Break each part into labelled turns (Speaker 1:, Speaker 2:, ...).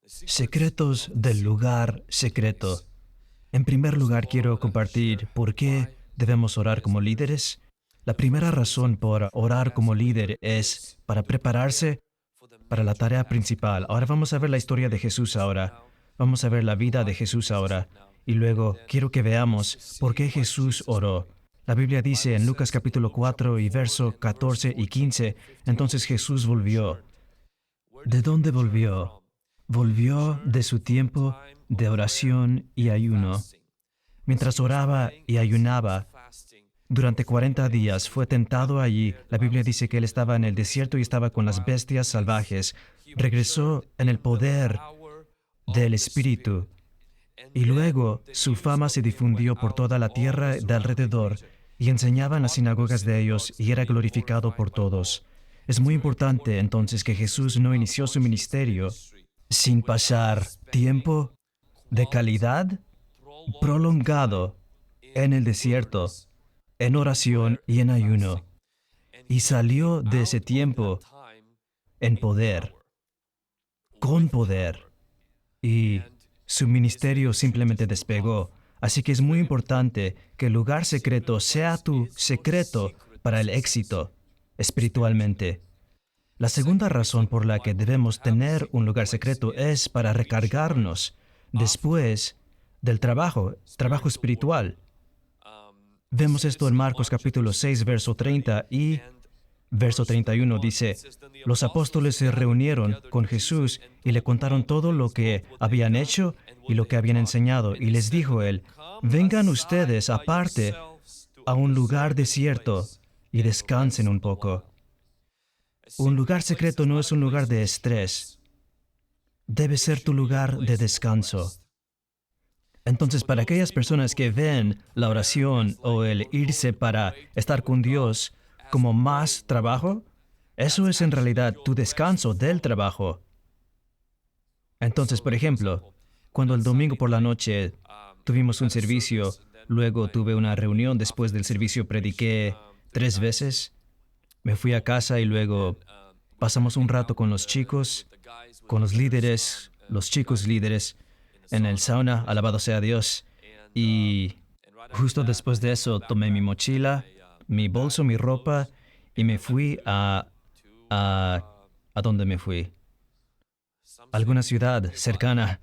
Speaker 1: Secretos del lugar secreto. En primer lugar, quiero compartir por qué debemos orar como líderes. La primera razón por orar como líder es para prepararse para la tarea principal. Ahora vamos a ver la historia de Jesús ahora. Vamos a ver la vida de Jesús ahora. Y luego quiero que veamos por qué Jesús oró. La Biblia dice en Lucas capítulo 4 y verso 14 y 15, entonces Jesús volvió. ¿De dónde volvió? Volvió de su tiempo de oración y ayuno. Mientras oraba y ayunaba, durante 40 días fue tentado allí. La Biblia dice que él estaba en el desierto y estaba con las bestias salvajes. Regresó en el poder del Espíritu. Y luego su fama se difundió por toda la tierra de alrededor y enseñaba en las sinagogas de ellos y era glorificado por todos. Es muy importante entonces que Jesús no inició su ministerio sin pasar tiempo de calidad prolongado en el desierto, en oración y en ayuno. Y salió de ese tiempo en poder, con poder. Y su ministerio simplemente despegó. Así que es muy importante que el lugar secreto sea tu secreto para el éxito espiritualmente. La segunda razón por la que debemos tener un lugar secreto es para recargarnos después del trabajo espiritual. Vemos esto en Marcos capítulo 6, verso 30 y verso 31 dice, los apóstoles se reunieron con Jesús y le contaron todo lo que habían hecho y lo que habían enseñado. Y les dijo él, vengan ustedes aparte a un lugar desierto y descansen un poco. Un lugar secreto no es un lugar de estrés. Debe ser tu lugar de descanso. Entonces, para aquellas personas que ven la oración o el irse para estar con Dios como más trabajo, eso es en realidad tu descanso del trabajo. Entonces, por ejemplo, cuando el domingo por la noche tuvimos un servicio, luego tuve una reunión, después del servicio prediqué 3 veces, me fui a casa y luego pasamos un rato con los chicos, con los líderes, los chicos líderes, en el sauna, alabado sea Dios. Y justo después de eso tomé mi mochila, mi bolso, mi ropa y me fui ¿a dónde me fui? Alguna ciudad cercana.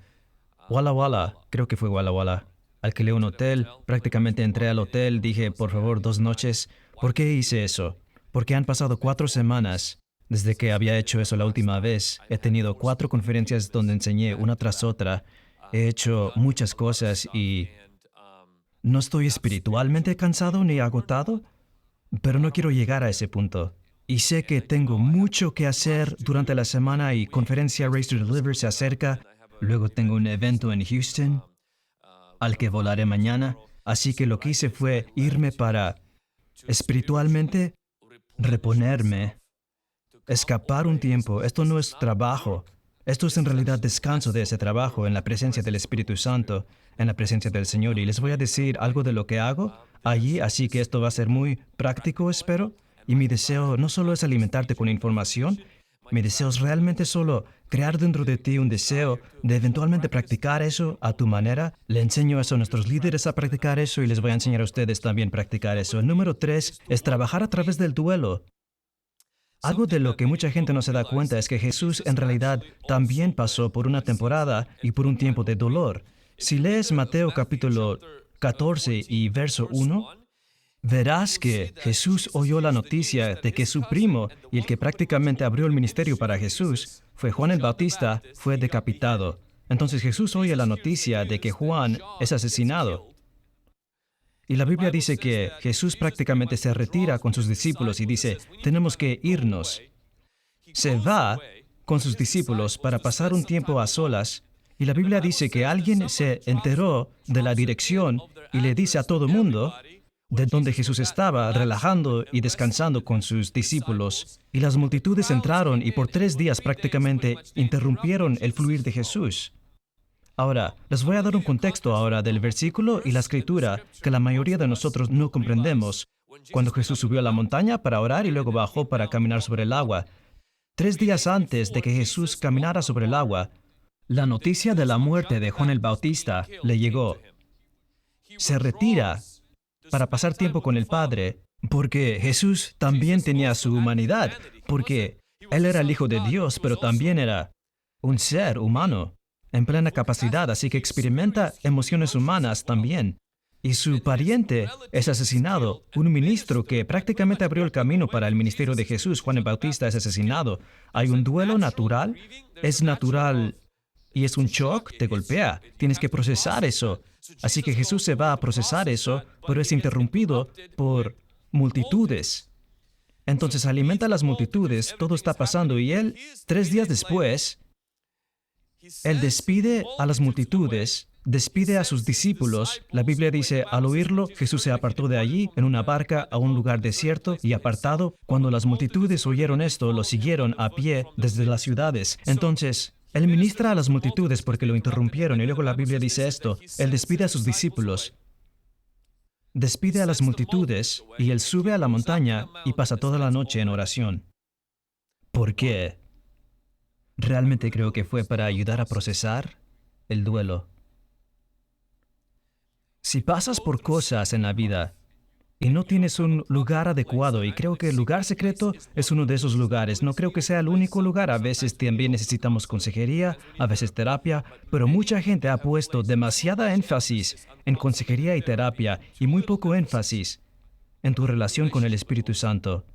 Speaker 1: Walla Walla, creo que fue Walla Walla. Alquilé un hotel, prácticamente entré al hotel, dije, por favor, 2 noches. ¿Por qué hice eso? Porque han pasado 4 semanas desde que había hecho eso la última vez. He tenido 4 conferencias donde enseñé una tras otra. He hecho muchas cosas y no estoy espiritualmente cansado ni agotado, pero no quiero llegar a ese punto. Y sé que tengo mucho que hacer durante la semana y conferencia Race to Deliver se acerca. Luego tengo un evento en Houston al que volaré mañana. Así que lo que hice fue irme para espiritualmente reponerme, escapar un tiempo. Esto no es trabajo. Esto es en realidad descanso de ese trabajo en la presencia del Espíritu Santo, en la presencia del Señor. Y les voy a decir algo de lo que hago allí, así que esto va a ser muy práctico, espero. Y mi deseo no solo es alimentarte con información, mi deseo es realmente solo crear dentro de ti un deseo de eventualmente practicar eso a tu manera. Le enseño eso a nuestros líderes a practicar eso y les voy a enseñar a ustedes también a practicar eso. El número 3 es trabajar a través del duelo. Algo de lo que mucha gente no se da cuenta es que Jesús en realidad también pasó por una temporada y por un tiempo de dolor. Si lees Mateo capítulo 14 y verso 1, verás que Jesús oyó la noticia de que su primo y el que prácticamente abrió el ministerio para Jesús, fue Juan el Bautista, fue decapitado. Entonces Jesús oye la noticia de que Juan es asesinado. Y la Biblia dice que Jesús prácticamente se retira con sus discípulos y dice, tenemos que irnos. Se va con sus discípulos para pasar un tiempo a solas. Y la Biblia dice que alguien se enteró de la dirección y le dice a todo mundo de donde Jesús estaba, relajando y descansando con sus discípulos. Y las multitudes entraron y por 3 días prácticamente interrumpieron el fluir de Jesús. Ahora, les voy a dar un contexto ahora del versículo y la escritura que la mayoría de nosotros no comprendemos. Cuando Jesús subió a la montaña para orar y luego bajó para caminar sobre el agua, 3 días antes de que Jesús caminara sobre el agua, La noticia de la muerte de Juan el Bautista le llegó. Se retira para pasar tiempo con el Padre, porque Jesús también tenía su humanidad, porque Él era el Hijo de Dios, pero también era un ser humano en plena capacidad, así que experimenta emociones humanas también. Y su pariente es asesinado. Un ministro que prácticamente abrió el camino para el ministerio de Jesús, Juan el Bautista, es asesinado. Hay un duelo natural, es natural y es un shock, te golpea. Tienes que procesar eso. Así que Jesús se va a procesar eso, pero es interrumpido por multitudes. Entonces alimenta a las multitudes, todo está pasando y Él, 3 días después, Él despide a las multitudes, despide a sus discípulos. La Biblia dice, al oírlo, Jesús se apartó de allí en una barca a un lugar desierto y apartado. Cuando las multitudes oyeron esto, lo siguieron a pie desde las ciudades. Entonces, Él ministra a las multitudes porque lo interrumpieron y luego la Biblia dice esto, Él despide a sus discípulos, despide a las multitudes y Él sube a la montaña y pasa toda la noche en oración. ¿Por qué? Realmente creo que fue para ayudar a procesar el duelo. Si pasas por cosas en la vida y no tienes un lugar adecuado, y creo que el lugar secreto es uno de esos lugares, no creo que sea el único lugar, a veces también necesitamos consejería, a veces terapia, pero mucha gente ha puesto demasiada énfasis en consejería y terapia y muy poco énfasis en tu relación con el Espíritu Santo.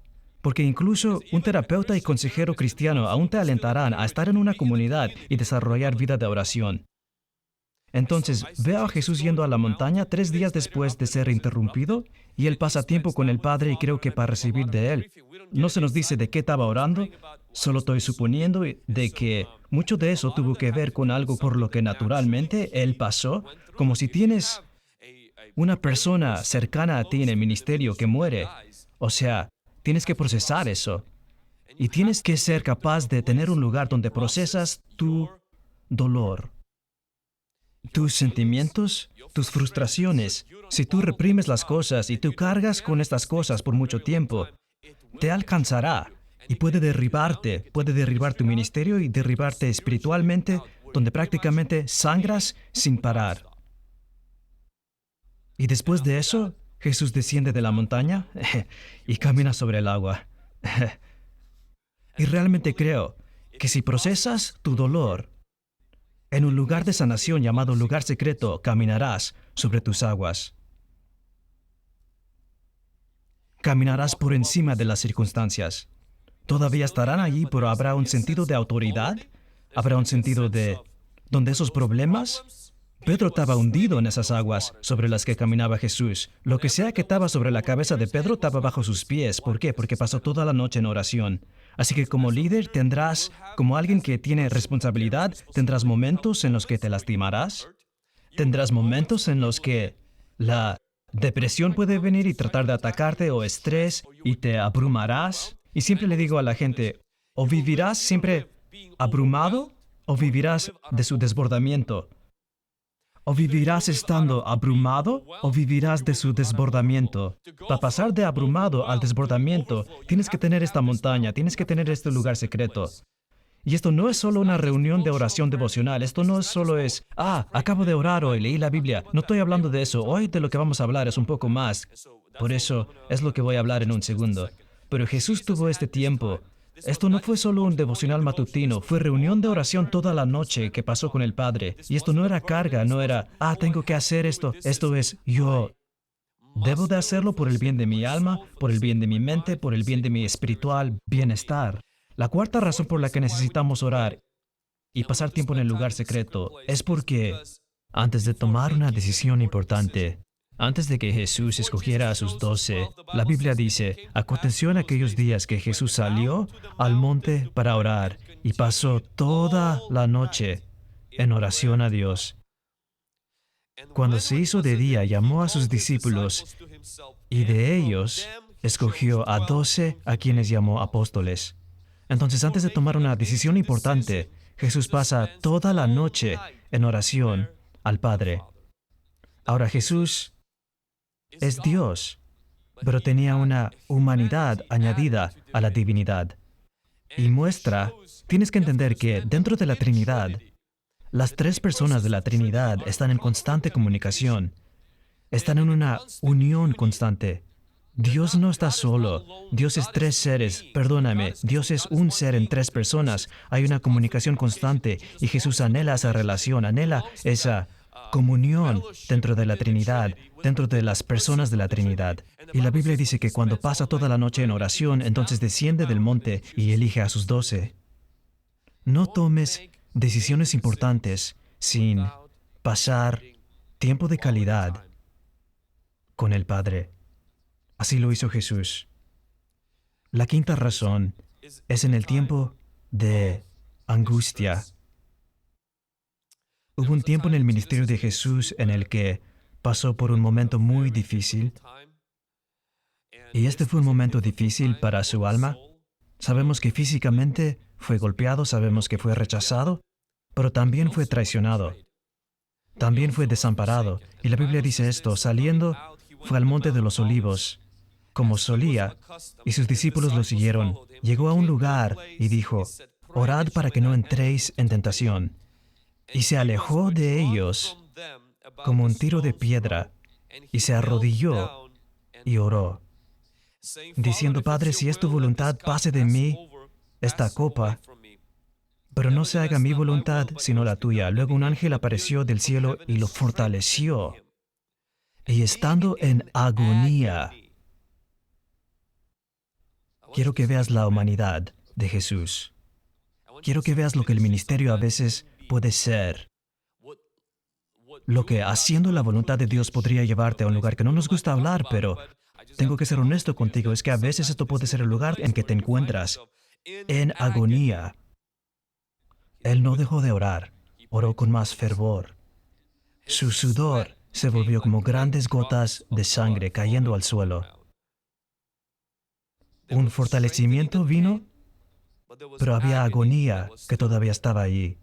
Speaker 1: Porque incluso un terapeuta y consejero cristiano aún te alentarán a estar en una comunidad y desarrollar vida de oración. Entonces, veo a Jesús yendo a la montaña 3 días después de ser interrumpido, y Él pasa tiempo con el Padre y creo que para recibir de Él. No se nos dice de qué estaba orando, solo estoy suponiendo de que mucho de eso tuvo que ver con algo por lo que naturalmente Él pasó, como si tienes una persona cercana a ti en el ministerio que muere. O sea, tienes que procesar eso. Y tienes que ser capaz de tener un lugar donde procesas tu dolor, tus sentimientos, tus frustraciones. Si tú reprimes las cosas y tú cargas con estas cosas por mucho tiempo, te alcanzará y puede derribar tu ministerio y derribarte espiritualmente, donde prácticamente sangras sin parar. Y después de eso, Jesús desciende de la montaña y camina sobre el agua. Y realmente creo que si procesas tu dolor, en un lugar de sanación llamado lugar secreto, caminarás sobre tus aguas. Caminarás por encima de las circunstancias. Todavía estarán allí, pero habrá un sentido de autoridad, habrá un sentido de donde esos problemas. Pedro estaba hundido en esas aguas sobre las que caminaba Jesús. Lo que sea que estaba sobre la cabeza de Pedro estaba bajo sus pies. ¿Por qué? Porque pasó toda la noche en oración. Así que como líder tendrás, como alguien que tiene responsabilidad, tendrás momentos en los que te lastimarás. Tendrás momentos en los que la depresión puede venir y tratar de atacarte o estrés y te abrumarás. Y siempre le digo a la gente, o vivirás siempre abrumado o vivirás de su desbordamiento. O vivirás estando abrumado o vivirás de su desbordamiento. Para pasar de abrumado al desbordamiento, tienes que tener esta montaña, tienes que tener este lugar secreto. Y esto no es solo una reunión de oración devocional, esto no solo es, acabo de orar hoy, leí la Biblia. No estoy hablando de eso, hoy de lo que vamos a hablar es un poco más. Por eso es lo que voy a hablar en un segundo. Pero Jesús tuvo este tiempo. Esto no fue solo un devocional matutino, fue reunión de oración toda la noche que pasó con el Padre. Y esto no era carga, no era, tengo que hacer esto. Esto es, yo debo de hacerlo por el bien de mi alma, por el bien de mi mente, por el bien de mi espiritual bienestar. La cuarta razón por la que necesitamos orar y pasar tiempo en el lugar secreto es porque antes de tomar una decisión importante, antes de que Jesús escogiera a sus 12, la Biblia dice, aconteció en aquellos días que Jesús salió al monte para orar y pasó toda la noche en oración a Dios. Cuando se hizo de día, llamó a sus discípulos y de ellos escogió a 12 a quienes llamó apóstoles. Entonces, antes de tomar una decisión importante, Jesús pasa toda la noche en oración al Padre. Ahora, Jesús es Dios, pero tenía una humanidad añadida a la divinidad. Y tienes que entender que dentro de la Trinidad, Las tres personas de la Trinidad están en constante comunicación. Están en una unión constante. Dios no está solo. Dios es tres seres. Perdóname. Dios es un ser en tres personas. Hay una comunicación constante y Jesús anhela esa relación, anhela esa comunión dentro de la Trinidad, dentro de las personas de la Trinidad. Y la Biblia dice que cuando pasa toda la noche en oración, entonces desciende del monte y elige a sus 12. No tomes decisiones importantes sin pasar tiempo de calidad con el Padre. Así lo hizo Jesús. La quinta razón es en el tiempo de angustia. Hubo un tiempo en el ministerio de Jesús en el que pasó por un momento muy difícil, y este fue un momento difícil para su alma. Sabemos que físicamente fue golpeado, sabemos que fue rechazado, pero también fue traicionado. También fue desamparado. Y la Biblia dice esto: saliendo, fue al monte de los olivos, como solía, y sus discípulos lo siguieron. Llegó a un lugar y dijo: orad para que no entréis en tentación. Y se alejó de ellos como un tiro de piedra, y se arrodilló y oró, diciendo: Padre, si es tu voluntad, pase de mí esta copa, pero no se haga mi voluntad, sino la tuya. Luego un ángel apareció del cielo y lo fortaleció. Y estando en agonía, quiero que veas la humanidad de Jesús. Quiero que veas lo que el ministerio a veces puede ser. Lo que haciendo la voluntad de Dios podría llevarte a un lugar que no nos gusta hablar, pero tengo que ser honesto contigo, es que a veces esto puede ser el lugar en que te encuentras, en agonía. Él no dejó de orar, oró con más fervor. Su sudor se volvió como grandes gotas de sangre cayendo al suelo. Un fortalecimiento vino, pero había agonía que todavía estaba allí.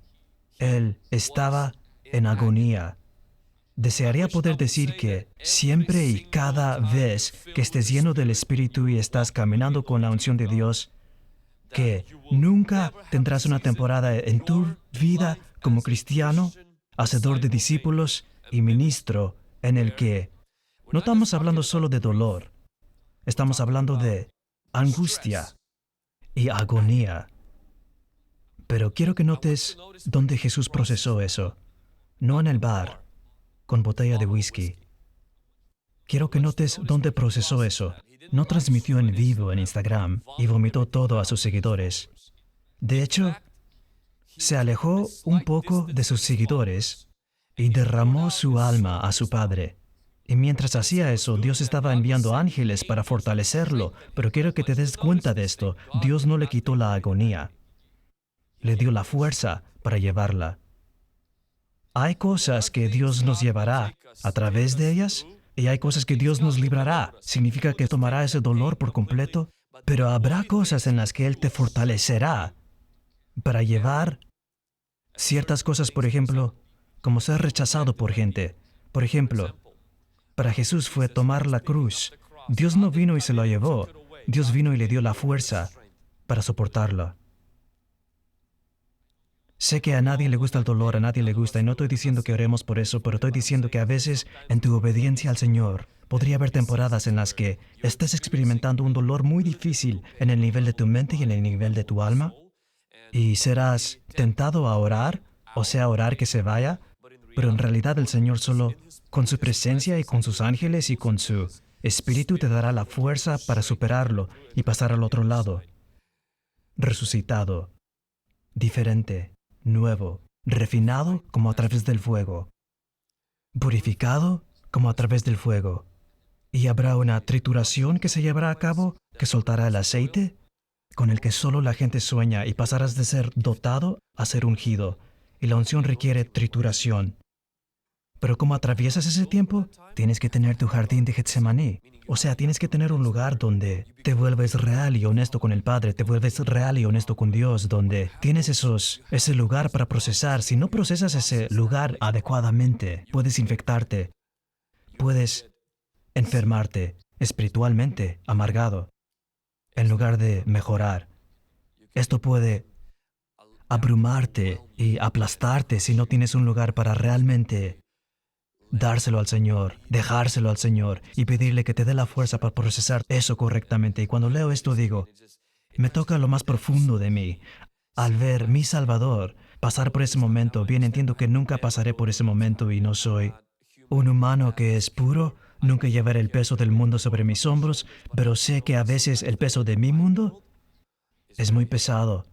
Speaker 1: Él estaba en agonía. Desearía poder decir que siempre y cada vez que estés lleno del Espíritu y estás caminando con la unción de Dios, que nunca tendrás una temporada en tu vida como cristiano, hacedor de discípulos y ministro, en el que no estamos hablando solo de dolor, estamos hablando de angustia y agonía. Pero quiero que notes dónde Jesús procesó eso. No en el bar, con botella de whisky. Quiero que notes dónde procesó eso. No transmitió en vivo en Instagram y vomitó todo a sus seguidores. De hecho, se alejó un poco de sus seguidores y derramó su alma a su Padre. Y mientras hacía eso, Dios estaba enviando ángeles para fortalecerlo. Pero quiero que te des cuenta de esto. Dios no le quitó la agonía. Le dio la fuerza para llevarla. Hay cosas que Dios nos llevará a través de ellas y hay cosas que Dios nos librará. Significa que tomará ese dolor por completo, pero habrá cosas en las que Él te fortalecerá para llevar ciertas cosas, por ejemplo, como ser rechazado por gente. Por ejemplo, para Jesús fue tomar la cruz. Dios no vino y se lo llevó. Dios vino y le dio la fuerza para soportarlo. Sé que a nadie le gusta el dolor, a nadie le gusta, y no estoy diciendo que oremos por eso, pero estoy diciendo que a veces, en tu obediencia al Señor, podría haber temporadas en las que estés experimentando un dolor muy difícil en el nivel de tu mente y en el nivel de tu alma, y serás tentado a orar, o sea, orar que se vaya, pero en realidad el Señor solo, con su presencia y con sus ángeles y con su Espíritu, te dará la fuerza para superarlo y pasar al otro lado. Resucitado, diferente, nuevo, refinado como a través del fuego, purificado como a través del fuego. Y habrá una trituración que se llevará a cabo, que soltará el aceite, con el que solo la gente sueña, y pasarás de ser dotado a ser ungido. Y la unción requiere trituración. Pero ¿cómo atraviesas ese tiempo? Tienes que tener tu jardín de Getsemaní. O sea, tienes que tener un lugar donde te vuelves real y honesto con el Padre, te vuelves real y honesto con Dios, donde tienes ese lugar para procesar. Si no procesas ese lugar adecuadamente, puedes infectarte, puedes enfermarte espiritualmente, amargado, en lugar de mejorar. Esto puede abrumarte y aplastarte si no tienes un lugar para realmente dárselo al Señor, dejárselo al Señor y pedirle que te dé la fuerza para procesar eso correctamente. Y cuando leo esto digo, me toca lo más profundo de mí. Al ver mi Salvador pasar por ese momento, bien entiendo que nunca pasaré por ese momento y no soy un humano que es puro, nunca llevaré el peso del mundo sobre mis hombros, pero sé que a veces el peso de mi mundo es muy pesado.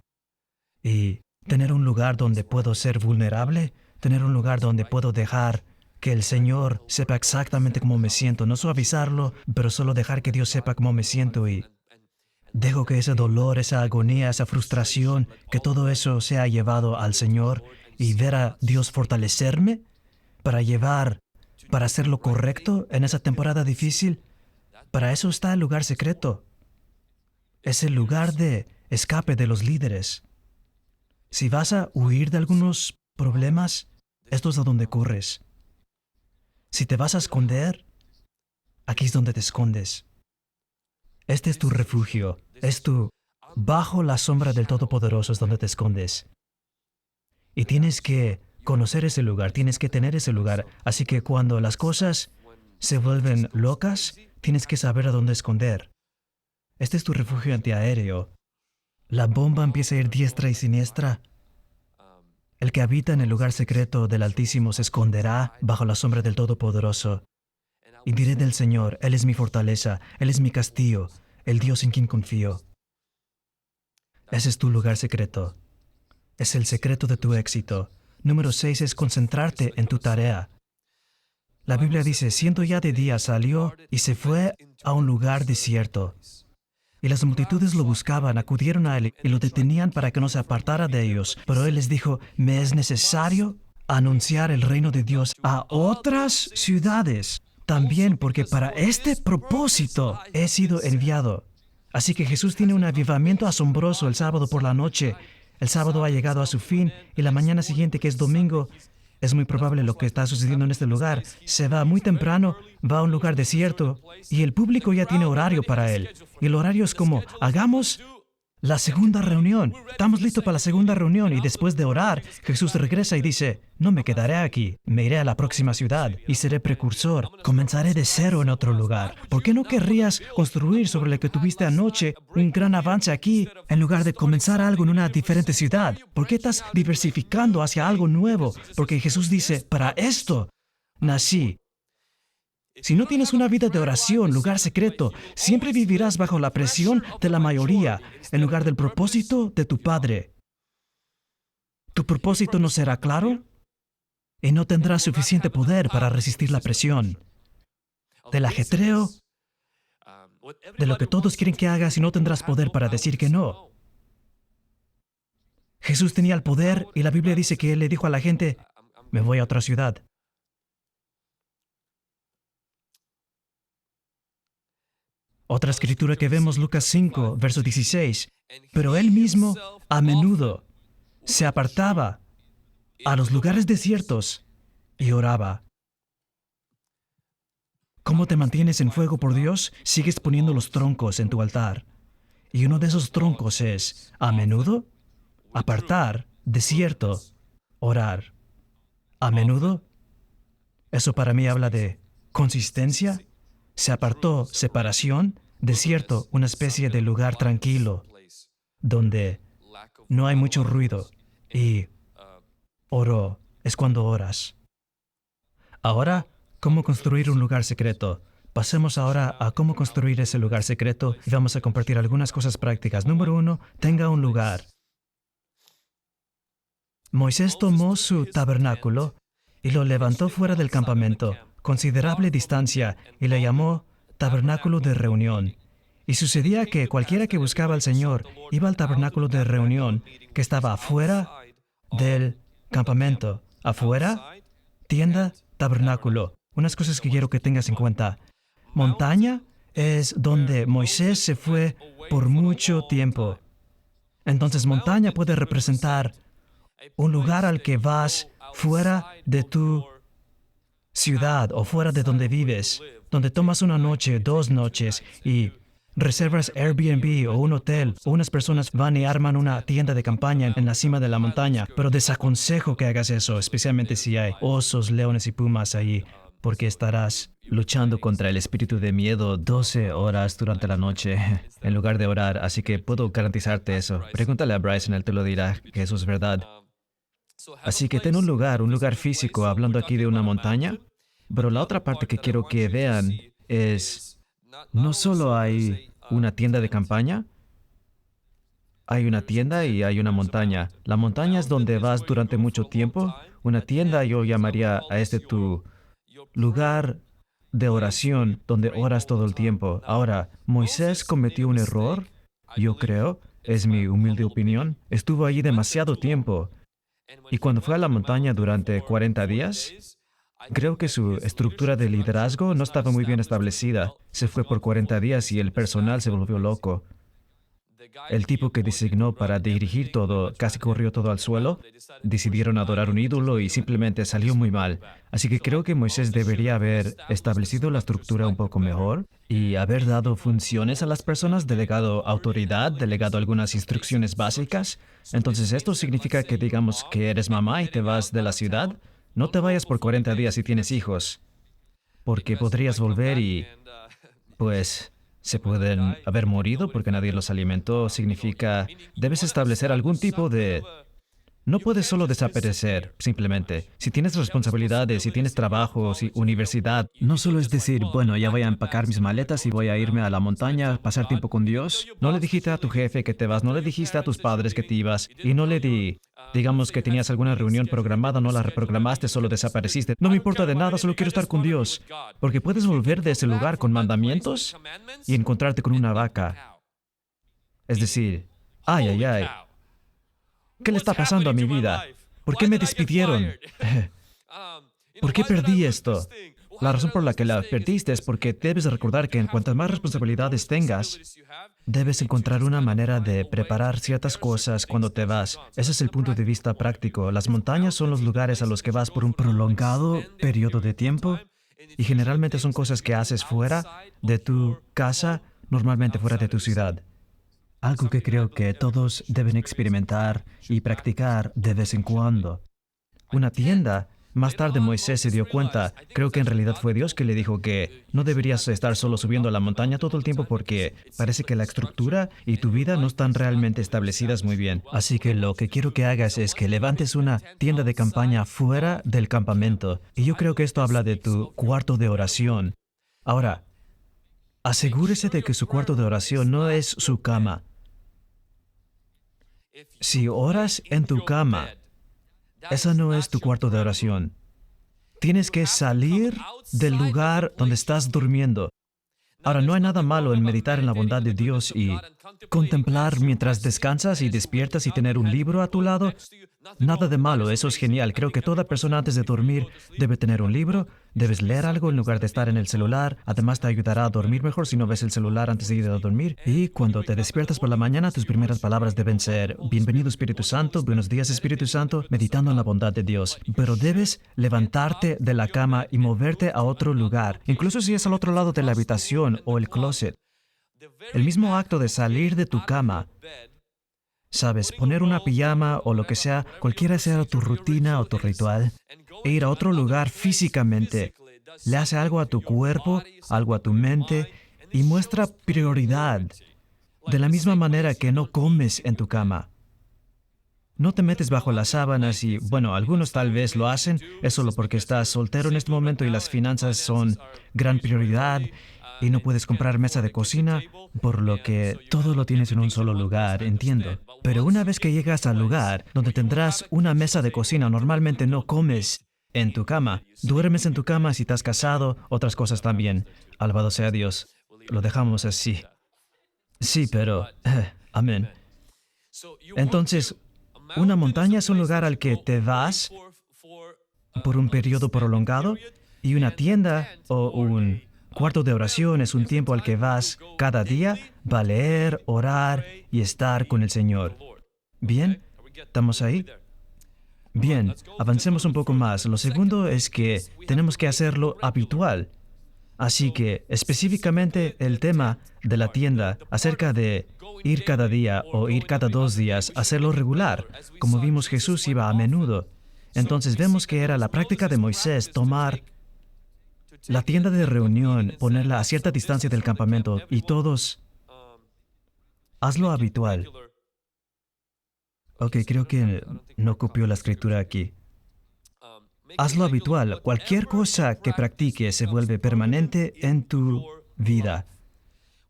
Speaker 1: Y tener un lugar donde puedo ser vulnerable, tener un lugar donde puedo dejar que el Señor sepa exactamente cómo me siento, no suavizarlo, pero solo dejar que Dios sepa cómo me siento y dejo que ese dolor, esa agonía, esa frustración, que todo eso sea llevado al Señor y ver a Dios fortalecerme para hacer lo correcto en esa temporada difícil. Para eso está el lugar secreto. Es el lugar de escape de los líderes. Si vas a huir de algunos problemas, esto es a donde corres. Si te vas a esconder, aquí es donde te escondes. Este es tu refugio, bajo la sombra del Todopoderoso es donde te escondes. Y tienes que conocer ese lugar, tienes que tener ese lugar. Así que cuando las cosas se vuelven locas, tienes que saber a dónde esconder. Este es tu refugio antiaéreo. La bomba empieza a ir diestra y siniestra. El que habita en el lugar secreto del Altísimo se esconderá bajo la sombra del Todopoderoso. Y diré del Señor, Él es mi fortaleza, Él es mi castillo, el Dios en quien confío. Ese es tu lugar secreto. Es el secreto de tu éxito. Número 6 es concentrarte en tu tarea. La Biblia dice, siendo ya de día, salió y se fue a un lugar desierto. Y las multitudes lo buscaban, acudieron a él y lo detenían para que no se apartara de ellos. Pero él les dijo, me es necesario anunciar el reino de Dios a otras ciudades también, porque para este propósito he sido enviado. Así que Jesús tiene un avivamiento asombroso el sábado por la noche. El sábado ha llegado a su fin y la mañana siguiente, que es domingo, es muy probable lo que está sucediendo en este lugar. Se va muy temprano, va a un lugar desierto y el público ya tiene horario para él. Y el horario es como, hagamos la segunda reunión. Estamos listos para la segunda reunión y después de orar, Jesús regresa y dice, no me quedaré aquí, me iré a la próxima ciudad y seré precursor. Comenzaré de cero en otro lugar. ¿Por qué no querrías construir sobre lo que tuviste anoche un gran avance aquí en lugar de comenzar algo en una diferente ciudad? ¿Por qué estás diversificando hacia algo nuevo? Porque Jesús dice, para esto nací. Si no tienes una vida de oración, lugar secreto, siempre vivirás bajo la presión de la mayoría, en lugar del propósito de tu Padre. Tu propósito no será claro y no tendrás suficiente poder para resistir la presión del ajetreo, de lo que todos quieren que hagas y no tendrás poder para decir que no. Jesús tenía el poder y la Biblia dice que Él le dijo a la gente, me voy a otra ciudad. Otra escritura que vemos, Lucas 5, verso 16. Pero Él mismo, a menudo, se apartaba a los lugares desiertos y oraba. ¿Cómo te mantienes en fuego por Dios? Sigues poniendo los troncos en tu altar. Y uno de esos troncos es, a menudo, apartar, desierto, orar. A menudo, eso para mí habla de consistencia. Se apartó, separación, desierto, una especie de lugar tranquilo, donde no hay mucho ruido. Y oró, es cuando oras. Ahora, ¿cómo construir un lugar secreto? Pasemos ahora a cómo construir ese lugar secreto y vamos a compartir algunas cosas prácticas. Número 1, tenga un lugar. Moisés tomó su tabernáculo y lo levantó fuera del campamento, considerable distancia, y le llamó tabernáculo de reunión. Y sucedía que cualquiera que buscaba al Señor iba al tabernáculo de reunión, que estaba afuera del campamento. Afuera, tienda, tabernáculo. Unas cosas que quiero que tengas en cuenta. Montaña es donde Moisés se fue por mucho tiempo. Entonces, montaña puede representar un lugar al que vas fuera de tu ciudad o fuera de donde vives, donde tomas una noche, 2 noches y Reservas Airbnb o un hotel, o unas personas van y arman una tienda de campaña en la cima de la montaña, pero desaconsejo que hagas eso, especialmente si hay osos, leones y pumas allí, porque estarás luchando contra el espíritu de miedo 12 horas durante la noche en lugar de orar, así que puedo garantizarte eso. Pregúntale a Bryson, él te lo dirá que eso es verdad. Así que ten un lugar físico, hablando aquí de una montaña, pero la otra parte que quiero que vean es, no solo hay una tienda de campaña, hay una tienda y hay una montaña. La montaña es donde vas durante mucho tiempo. Una tienda yo llamaría a este tu lugar de oración donde oras todo el tiempo. Ahora, Moisés cometió un error, yo creo, es mi humilde opinión. Estuvo allí demasiado tiempo. Y cuando fue a la montaña durante 40 días, creo que su estructura de liderazgo no estaba muy bien establecida. Se fue por 40 días y el personal se volvió loco. El tipo que designó para dirigir todo casi corrió todo al suelo. Decidieron adorar un ídolo y simplemente salió muy mal. Así que creo que Moisés debería haber establecido la estructura un poco mejor y haber dado funciones a las personas, delegado autoridad, delegado algunas instrucciones básicas. Entonces, esto significa que digamos que eres mamá y te vas de la ciudad. No te vayas por 40 días si tienes hijos, porque podrías volver y, pues, se pueden haber morido porque nadie los alimentó. Significa, debes establecer algún tipo de... No puedes solo desaparecer, simplemente. Si tienes responsabilidades, si tienes trabajo, si universidad, no solo es decir, bueno, ya voy a empacar mis maletas y voy a irme a la montaña, pasar tiempo con Dios. No le dijiste a tu jefe que te vas, no le dijiste a tus padres que te ibas, y no le digamos que tenías alguna reunión programada, no la reprogramaste, solo desapareciste. No me importa de nada, solo quiero estar con Dios. Porque puedes volver de ese lugar con mandamientos y encontrarte con una vaca. Es decir, ay, ay, ay. ¿Qué le está pasando a mi vida? ¿Por qué me despidieron? ¿Por qué perdí esto? La razón por la que la perdiste es porque debes recordar que en cuantas más responsabilidades tengas, debes encontrar una manera de preparar ciertas cosas cuando te vas. Ese es el punto de vista práctico. Las montañas son los lugares a los que vas por un prolongado periodo de tiempo y generalmente son cosas que haces fuera de tu casa, normalmente fuera de tu ciudad. Algo que creo que todos deben experimentar y practicar de vez en cuando. Una tienda. Más tarde Moisés se dio cuenta, creo que en realidad fue Dios que le dijo que no deberías estar solo subiendo a la montaña todo el tiempo porque parece que la estructura y tu vida no están realmente establecidas muy bien. Así que lo que quiero que hagas es que levantes una tienda de campaña fuera del campamento. Y yo creo que esto habla de tu cuarto de oración. Ahora, asegúrese de que su cuarto de oración no es su cama. Si oras en tu cama, esa no es tu cuarto de oración. Tienes que salir del lugar donde estás durmiendo. Ahora, no hay nada malo en meditar en la bondad de Dios y contemplar mientras descansas y despiertas y tener un libro a tu lado. Nada de malo, eso es genial. Creo que toda persona antes de dormir debe tener un libro, debes leer algo en lugar de estar en el celular. Además, te ayudará a dormir mejor si no ves el celular antes de ir a dormir. Y cuando te despiertas por la mañana, tus primeras palabras deben ser, bienvenido Espíritu Santo, buenos días Espíritu Santo, meditando en la bondad de Dios. Pero debes levantarte de la cama y moverte a otro lugar, incluso si es al otro lado de la habitación o el closet. El mismo acto de salir de tu cama, sabes, poner una pijama o lo que sea, cualquiera sea tu rutina o tu ritual, e ir a otro lugar físicamente, le hace algo a tu cuerpo, algo a tu mente, y muestra prioridad, de la misma manera que no comes en tu cama. No te metes bajo las sábanas y, bueno, algunos tal vez lo hacen, es solo porque estás soltero en este momento y las finanzas son gran prioridad y no puedes comprar mesa de cocina, por lo que todo lo tienes en un solo lugar, entiendo. Pero una vez que llegas al lugar donde tendrás una mesa de cocina, normalmente no comes en tu cama. Duermes en tu cama si estás casado, otras cosas también. Alabado sea Dios. Lo dejamos así. Sí, pero... amén. Entonces, una montaña es un lugar al que te vas por un periodo prolongado y una tienda o un cuarto de oración es un tiempo al que vas cada día, va a leer, orar y estar con el Señor. ¿Bien? ¿Estamos ahí? Bien, avancemos un poco más. Lo segundo es que tenemos que hacerlo habitual. Así que específicamente el tema de la tienda acerca de ir cada día o ir cada 2 días, hacerlo regular, como vimos Jesús iba a menudo. Entonces vemos que era la práctica de Moisés tomar la tienda de reunión, ponerla a cierta distancia del campamento y todos, hazlo habitual. Ok, creo que no copió la escritura aquí. Hazlo habitual. Cualquier cosa que practiques se vuelve permanente en tu vida.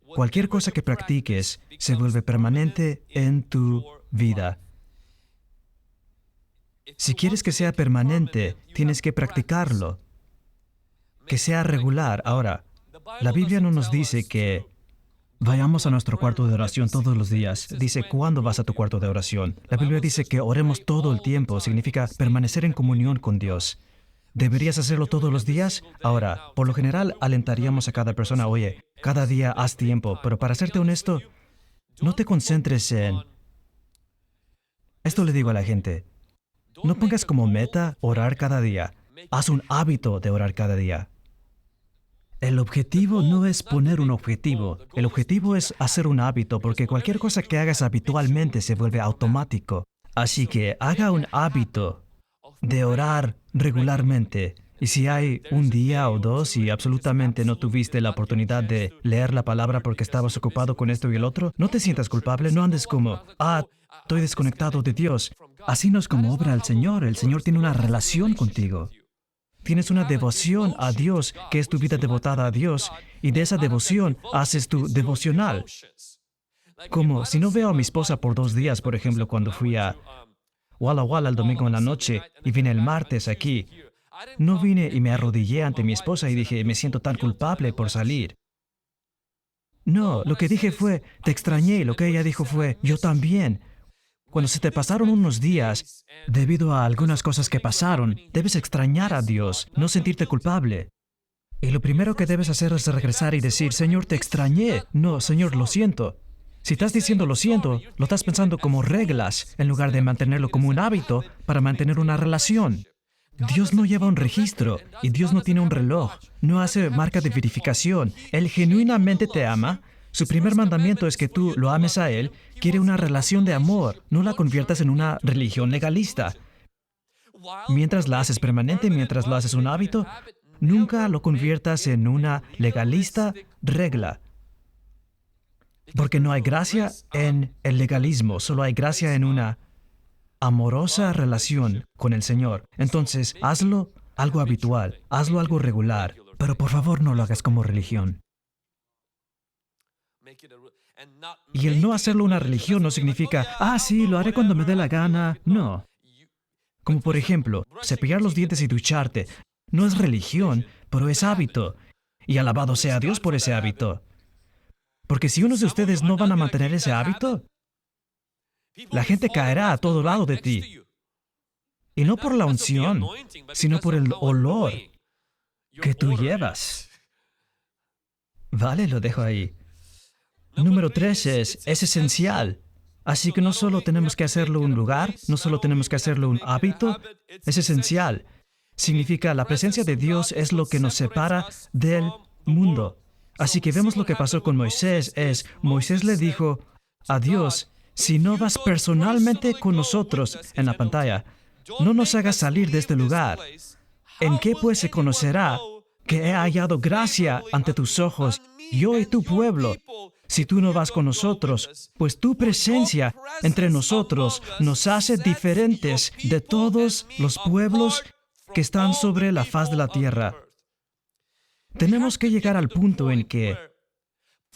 Speaker 1: Cualquier cosa que practiques se vuelve permanente en tu vida. Si quieres que sea permanente, tienes que practicarlo. Que sea regular. Ahora, la Biblia no nos dice que vayamos a nuestro cuarto de oración todos los días. Dice, ¿cuándo vas a tu cuarto de oración? La Biblia dice que oremos todo el tiempo. Significa permanecer en comunión con Dios. ¿Deberías hacerlo todos los días? Ahora, por lo general, alentaríamos a cada persona, oye, cada día haz tiempo, pero para serte honesto, no te concentres en... Esto le digo a la gente, no pongas como meta orar cada día. Haz un hábito de orar cada día. El objetivo no es poner un objetivo. El objetivo es hacer un hábito, porque cualquier cosa que hagas habitualmente se vuelve automático. Así que haga un hábito de orar regularmente. Y si hay un día o dos y absolutamente no tuviste la oportunidad de leer la palabra porque estabas ocupado con esto y el otro, no te sientas culpable, no andes como, estoy desconectado de Dios. Así no es como obra el Señor. El Señor tiene una relación contigo. Tienes una devoción a Dios, que es tu vida devotada a Dios, y de esa devoción haces tu devocional. Como si no veo a mi esposa por 2 días, por ejemplo, cuando fui a Walla Walla el domingo en la noche y vine el martes aquí. No vine y me arrodillé ante mi esposa y dije, me siento tan culpable por salir. No, lo que dije fue, te extrañé, y lo que ella dijo fue, yo también. Cuando se te pasaron unos días, debido a algunas cosas que pasaron, debes extrañar a Dios, no sentirte culpable. Y lo primero que debes hacer es regresar y decir, Señor, te extrañé. No, Señor, lo siento. Si estás diciendo lo siento, lo estás pensando como reglas, en lugar de mantenerlo como un hábito para mantener una relación. Dios no lleva un registro y Dios no tiene un reloj, no hace marca de verificación. Él genuinamente te ama. Su primer mandamiento es que tú lo ames a Él. Quiere una relación de amor, no la conviertas en una religión legalista. Mientras la haces permanente, mientras lo haces un hábito, nunca lo conviertas en una legalista regla. Porque no hay gracia en el legalismo, solo hay gracia en una amorosa relación con el Señor. Entonces, hazlo algo habitual, hazlo algo regular, pero por favor no lo hagas como religión. Y el no hacerlo una religión no significa, sí, lo haré cuando me dé la gana. No. Como por ejemplo, cepillar los dientes y ducharte. No es religión, pero es hábito. Y alabado sea Dios por ese hábito. Porque si unos de ustedes no van a mantener ese hábito, la gente caerá a todo lado de ti. Y no por la unción, sino por el olor que tú llevas. Vale, lo dejo ahí. Número 3 es esencial. Así que no solo tenemos que hacerlo un lugar, no solo tenemos que hacerlo un hábito, es esencial. Significa la presencia de Dios es lo que nos separa del mundo. Así que vemos lo que pasó con Moisés. Moisés le dijo a Dios, si no vas personalmente con nosotros en la pantalla, no nos hagas salir de este lugar. ¿En qué pues se conocerá que he hallado gracia ante tus ojos, yo y tu pueblo, si tú no vas con nosotros? Pues tu presencia entre nosotros nos hace diferentes de todos los pueblos que están sobre la faz de la tierra. Tenemos que llegar al punto en que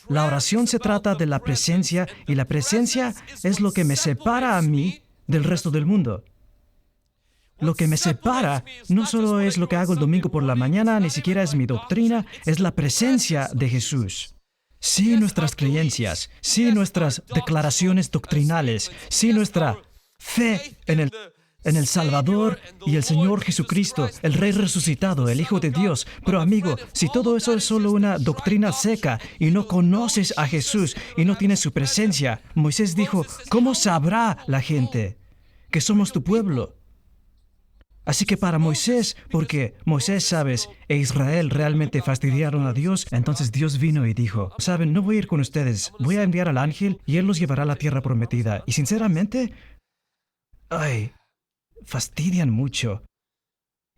Speaker 1: la oración se trata de la presencia y la presencia es lo que me separa a mí del resto del mundo. Lo que me separa no solo es lo que hago el domingo por la mañana, ni siquiera es mi doctrina, es la presencia de Jesús. Sí, nuestras creencias, sí, nuestras declaraciones doctrinales, sí, nuestra fe en el Salvador y el Señor Jesucristo, el Rey resucitado, el Hijo de Dios. Pero amigo, si todo eso es solo una doctrina seca y no conoces a Jesús y no tienes su presencia, Moisés dijo, ¿cómo sabrá la gente que somos tu pueblo? Así que para Moisés, porque Moisés, sabes, e Israel realmente fastidiaron a Dios, entonces Dios vino y dijo, saben, no voy a ir con ustedes, voy a enviar al ángel y él los llevará a la tierra prometida. Y sinceramente, ay, fastidian mucho.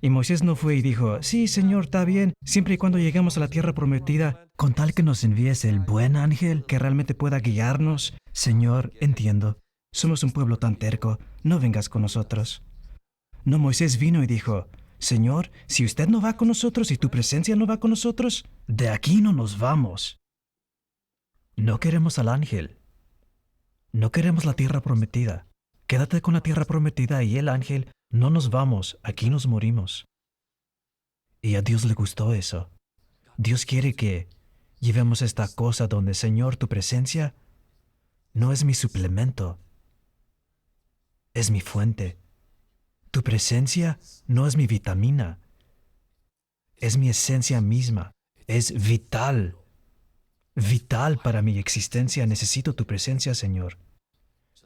Speaker 1: Y Moisés no fue y dijo, sí, Señor, está bien, siempre y cuando lleguemos a la tierra prometida, con tal que nos envíes el buen ángel que realmente pueda guiarnos. Señor, entiendo, somos un pueblo tan terco, no vengas con nosotros. No, Moisés vino y dijo, Señor, si usted no va con nosotros y tu presencia no va con nosotros, de aquí no nos vamos. No queremos al ángel. No queremos la tierra prometida. Quédate con la tierra prometida y el ángel, no nos vamos, aquí nos morimos. Y a Dios le gustó eso. Dios quiere que llevemos esta cosa donde, Señor, tu presencia no es mi suplemento, es mi fuente. Tu presencia no es mi vitamina, es mi esencia misma, es vital, vital para mi existencia. Necesito tu presencia, Señor.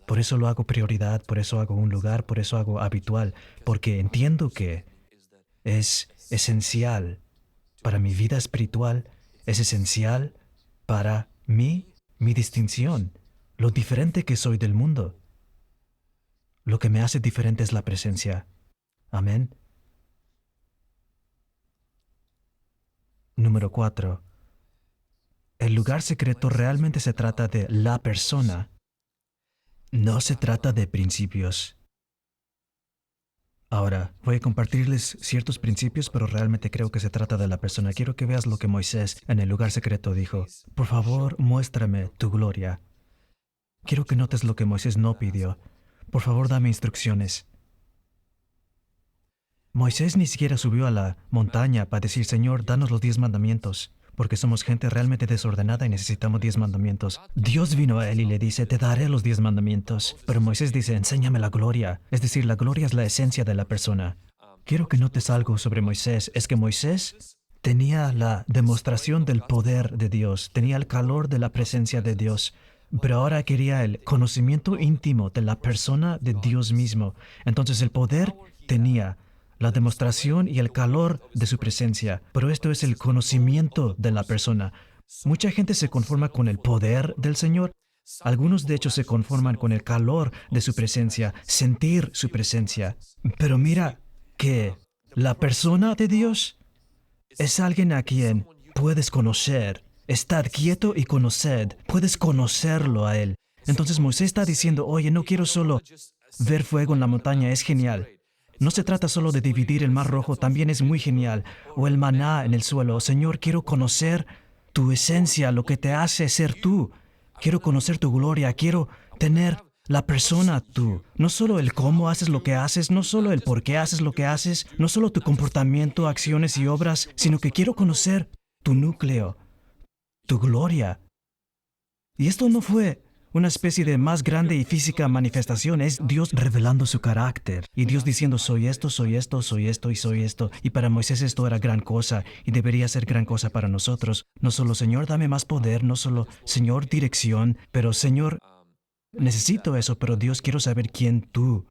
Speaker 1: Por eso lo hago prioridad, por eso hago un lugar, por eso hago habitual, porque entiendo que es esencial para mi vida espiritual, es esencial para mi distinción, lo diferente que soy del mundo. Lo que me hace diferente es la presencia. Amén. Número 4. El lugar secreto realmente se trata de la persona. No se trata de principios. Ahora, voy a compartirles ciertos principios, pero realmente creo que se trata de la persona. Quiero que veas lo que Moisés en el lugar secreto dijo. Por favor, muéstrame tu gloria. Quiero que notes lo que Moisés no pidió. Por favor, dame instrucciones. Moisés ni siquiera subió a la montaña para decir, Señor, danos los 10 mandamientos, porque somos gente realmente desordenada y necesitamos 10 mandamientos. Dios vino a él y le dice, te daré los 10 mandamientos. Pero Moisés dice, enséñame la gloria. Es decir, la gloria es la esencia de la persona. Quiero que notes algo sobre Moisés. Es que Moisés tenía la demostración del poder de Dios, tenía el calor de la presencia de Dios, pero ahora quería el conocimiento íntimo de la persona de Dios mismo. Entonces el poder tenía la demostración y el calor de su presencia, pero esto es el conocimiento de la persona. Mucha gente se conforma con el poder del Señor. Algunos de hecho se conforman con el calor de su presencia, sentir su presencia. Pero mira que la persona de Dios es alguien a quien puedes conocer. Estad quieto y conoced. Puedes conocerlo a Él. Entonces Moisés está diciendo, oye, no quiero solo ver fuego en la montaña, es genial. No se trata solo de dividir el mar rojo, también es muy genial. O el maná en el suelo. Señor, quiero conocer tu esencia, lo que te hace ser tú. Quiero conocer tu gloria, quiero tener la persona tú. No solo el cómo haces lo que haces, no solo el por qué haces lo que haces, no solo tu comportamiento, acciones y obras, sino que quiero conocer tu núcleo, tu gloria. Y esto no fue una especie de más grande y física manifestación, es Dios revelando su carácter. Y Dios diciendo, soy esto, soy esto, soy esto y soy esto. Y para Moisés esto era gran cosa y debería ser gran cosa para nosotros. No solo, Señor, dame más poder, no solo, Señor, dirección, pero Señor, necesito eso, pero Dios, quiero saber quién tú.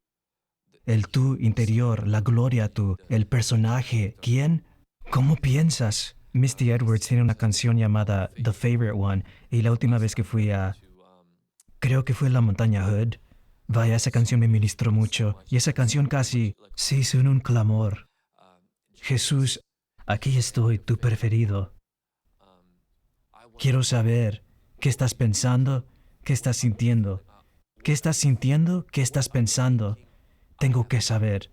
Speaker 1: El tú interior, la gloria tú, el personaje, ¿quién? ¿Cómo piensas? Misty Edwards tiene una canción llamada The Favorite One y la última vez que fui a... creo que fue la montaña Hood. Vaya, esa canción me ministró mucho. Y esa canción casi se hizo en un clamor. Jesús, aquí estoy, tu preferido. Quiero saber qué estás pensando, qué estás sintiendo. ¿Qué estás sintiendo? ¿Qué estás pensando? Tengo que saber.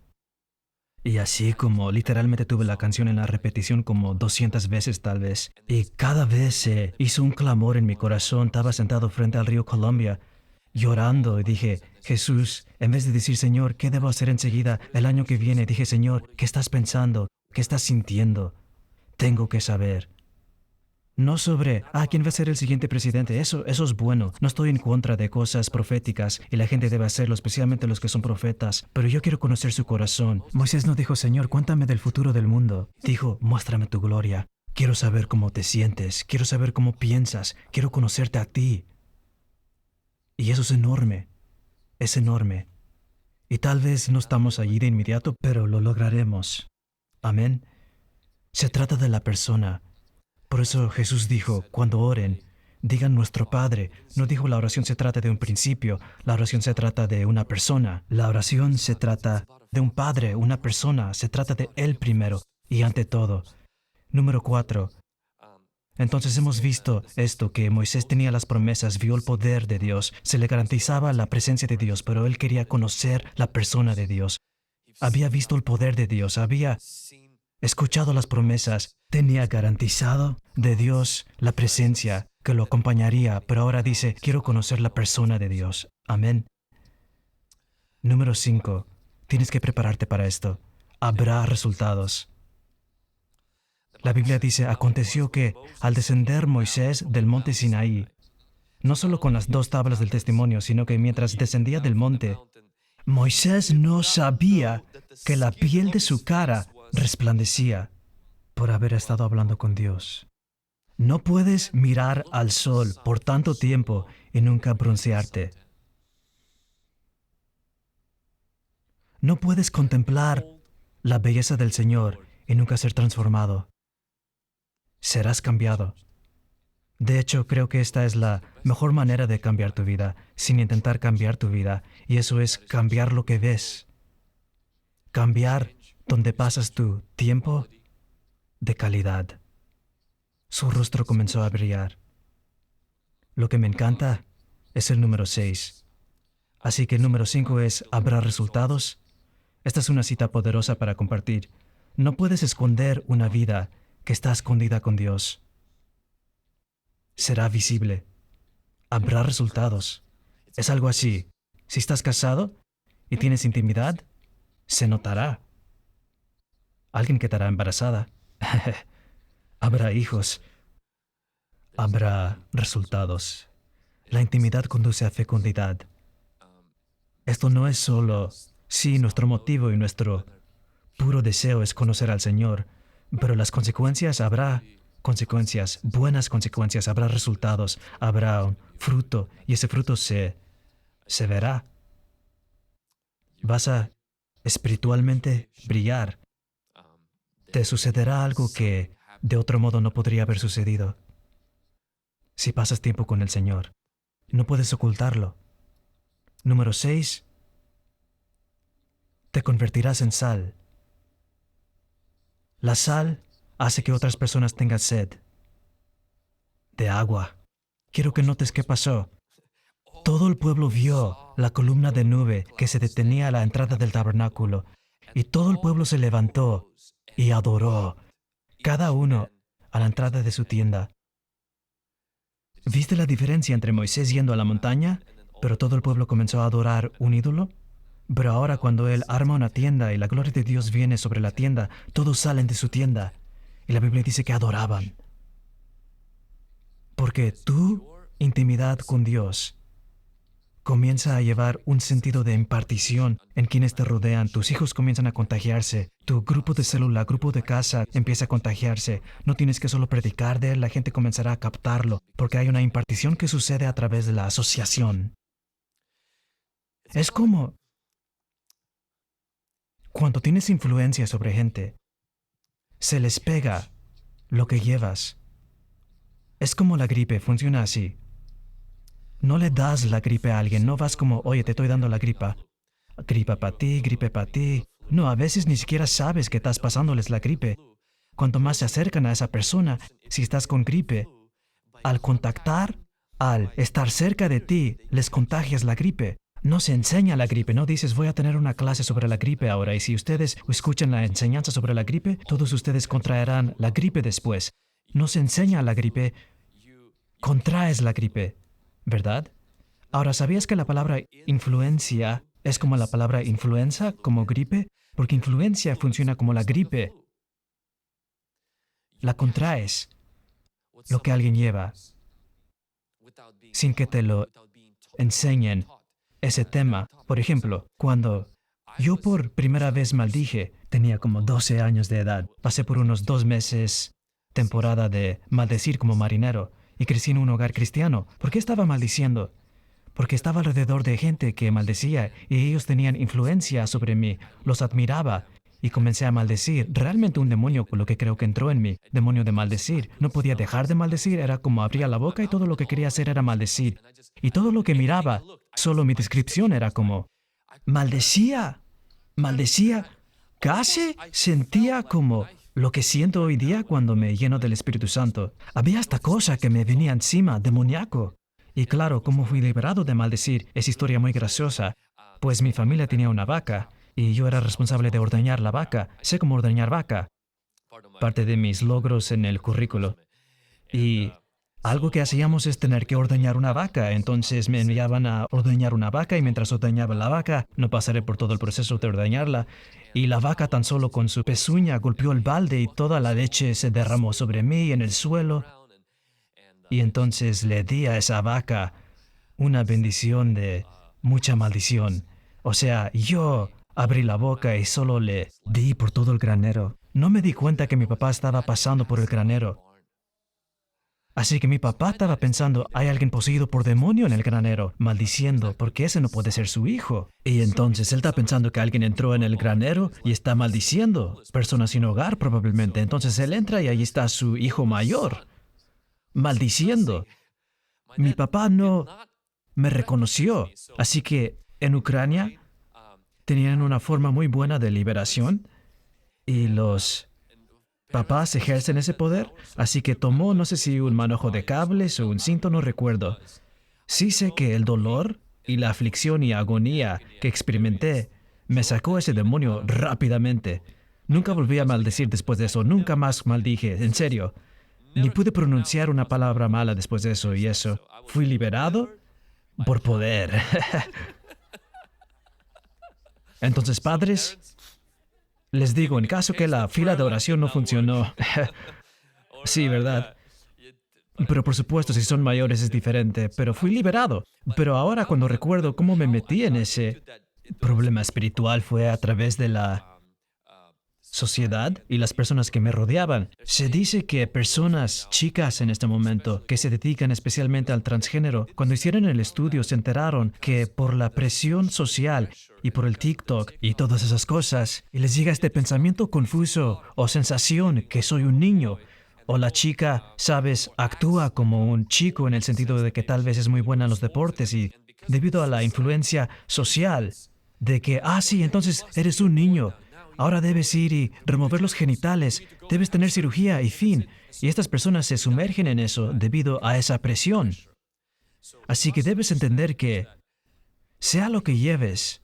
Speaker 1: Y así como literalmente tuve la canción en la repetición como 200 veces tal vez. Y cada vez se hizo un clamor en mi corazón. Estaba sentado frente al río Columbia, llorando y dije, Jesús, en vez de decir, Señor, ¿qué debo hacer enseguida el año que viene? Dije, Señor, ¿qué estás pensando? ¿Qué estás sintiendo? Tengo que saber. No sobre, ¿quién va a ser el siguiente presidente? Eso es bueno. No estoy en contra de cosas proféticas y la gente debe hacerlo, especialmente los que son profetas. Pero yo quiero conocer su corazón. Moisés no dijo, Señor, cuéntame del futuro del mundo. Dijo, muéstrame tu gloria. Quiero saber cómo te sientes. Quiero saber cómo piensas. Quiero conocerte a ti. Y eso es enorme. Es enorme. Y tal vez no estamos allí de inmediato, pero lo lograremos. Amén. Se trata de la persona. Por eso Jesús dijo, cuando oren, digan nuestro Padre. No dijo la oración se trata de un principio, la oración se trata de una persona. La oración se trata de un Padre, una persona, se trata de Él primero y ante todo. Número 4. Entonces hemos visto esto, que Moisés tenía las promesas, vio el poder de Dios, se le garantizaba la presencia de Dios, pero él quería conocer la persona de Dios. Había visto el poder de Dios, había escuchado las promesas, tenía garantizado de Dios la presencia que lo acompañaría, pero ahora dice, quiero conocer la persona de Dios. Amén. Número 5. Tienes que prepararte para esto. Habrá resultados. La Biblia dice, aconteció que, al descender Moisés del monte Sinaí, no solo con las 2 tablas del testimonio, sino que mientras descendía del monte, Moisés no sabía que la piel de su cara resplandecía por haber estado hablando con Dios. No puedes mirar al sol por tanto tiempo y nunca broncearte. No puedes contemplar la belleza del Señor y nunca ser transformado. Serás cambiado. De hecho, creo que esta es la mejor manera de cambiar tu vida, sin intentar cambiar tu vida, y eso es cambiar lo que ves. Cambiar donde pasas tu tiempo de calidad. Su rostro comenzó a brillar. Lo que me encanta es el número 6. Así que el número 5 es, ¿habrá resultados? Esta es una cita poderosa para compartir. No puedes esconder una vida que está escondida con Dios. Será visible. Habrá resultados. Es algo así. Si estás casado y tienes intimidad, se notará. Alguien quedará embarazada. Habrá hijos. Habrá resultados. La intimidad conduce a fecundidad. Esto no es solo, sí, nuestro motivo y nuestro puro deseo es conocer al Señor, pero las consecuencias, habrá consecuencias, buenas consecuencias, habrá resultados, habrá un fruto y ese fruto se verá. Vas a espiritualmente brillar. Te sucederá algo que de otro modo no podría haber sucedido. Si pasas tiempo con el Señor, no puedes ocultarlo. Número 6. Te convertirás en sal. La sal hace que otras personas tengan sed de agua. Quiero que notes qué pasó. Todo el pueblo vio la columna de nube que se detenía a la entrada del tabernáculo, y todo el pueblo se levantó y adoró, cada uno a la entrada de su tienda. ¿Viste la diferencia entre Moisés yendo a la montaña, pero todo el pueblo comenzó a adorar un ídolo? Pero ahora cuando él arma una tienda y la gloria de Dios viene sobre la tienda, todos salen de su tienda. Y la Biblia dice que adoraban. Porque tu intimidad con Dios comienza a llevar un sentido de impartición en quienes te rodean. Tus hijos comienzan a contagiarse. Tu grupo de célula, grupo de casa empieza a contagiarse. No tienes que solo predicar de él, la gente comenzará a captarlo, porque hay una impartición que sucede a través de la asociación. Es como cuando tienes influencia sobre gente, se les pega lo que llevas. Es como la gripe, funciona así. No le das la gripe a alguien, no vas como, oye, te estoy dando la gripa. Gripa para ti, gripe para ti. No, a veces ni siquiera sabes que estás pasándoles la gripe. Cuanto más se acercan a esa persona, si estás con gripe, al contactar, al estar cerca de ti, les contagias la gripe. No se enseña la gripe, no dices voy a tener una clase sobre la gripe ahora y si ustedes escuchan la enseñanza sobre la gripe, todos ustedes contraerán la gripe después. No se enseña la gripe, contraes la gripe, ¿verdad? Ahora, ¿sabías que la palabra influencia es como la palabra influenza, como gripe? Porque influencia funciona como la gripe. La contraes, lo que alguien lleva, sin que te lo enseñen. Ese tema, por ejemplo, cuando yo por primera vez maldije, tenía como 12 años de edad. Pasé por unos 2 meses, temporada de maldecir como marinero, y crecí en un hogar cristiano. ¿Por qué estaba maldiciendo? porque estaba alrededor de gente que maldecía y ellos tenían influencia sobre mí. Los admiraba y comencé a maldecir. Realmente un demonio, lo que creo que entró en mí, demonio de maldecir. No podía dejar de maldecir, era como abría la boca y todo lo que quería hacer era maldecir. Y todo lo que miraba, solo mi descripción era como, maldecía, maldecía. Casi sentía como lo que siento hoy día cuando me lleno del Espíritu Santo. Había esta cosa que me venía encima, demoníaco. Y claro, cómo fui liberado de maldecir es historia muy graciosa, pues mi familia tenía una vaca y yo era responsable de ordeñar la vaca. Sé cómo ordeñar vaca, parte de mis logros en el currículo. Y algo que hacíamos es tener que ordeñar una vaca. Entonces me enviaban a ordeñar una vaca y mientras ordeñaba la vaca, no pasaré por todo el proceso de ordeñarla. Y la vaca tan solo con su pezuña golpeó el balde y toda la leche se derramó sobre mí en el suelo. Y entonces le di a esa vaca una bendición de mucha maldición. O sea, yo abrí la boca y solo le di por todo el granero. No me di cuenta que mi papá estaba pasando por el granero. Así que mi papá estaba pensando, hay alguien poseído por demonio en el granero, maldiciendo, porque ese no puede ser su hijo. Y entonces él está pensando que alguien entró en el granero y está maldiciendo, persona sin hogar probablemente. Entonces él entra y ahí está su hijo mayor, maldiciendo. Mi papá no me reconoció, así que en Ucrania tenían una forma muy buena de liberación y los papás ejercen ese poder, así que tomó, no sé si un manojo de cables o un cinto, no recuerdo. Sí sé que el dolor y la aflicción y agonía que experimenté me sacó ese demonio rápidamente. Nunca volví a maldecir después de eso, nunca más maldije, en serio. Ni pude pronunciar una palabra mala después de eso y eso. Fui liberado por poder. Entonces, padres, les digo, en caso que la fila de oración no funcionó, sí, ¿verdad? Pero por supuesto, si son mayores es diferente, pero fui liberado. Pero ahora cuando recuerdo cómo me metí en ese problema espiritual fue a través de la sociedad y las personas que me rodeaban. Se dice que personas, chicas en este momento, que se dedican especialmente al transgénero, cuando hicieron el estudio se enteraron que por la presión social y por el TikTok y todas esas cosas, y les llega este pensamiento confuso o sensación que soy un niño, o la chica, sabes, actúa como un chico en el sentido de que tal vez es muy buena en los deportes y debido a la influencia social de que, sí, entonces eres un niño. Ahora debes ir y remover los genitales, debes tener cirugía y fin. Y estas personas se sumergen en eso debido a esa presión. Así que debes entender que, sea lo que lleves,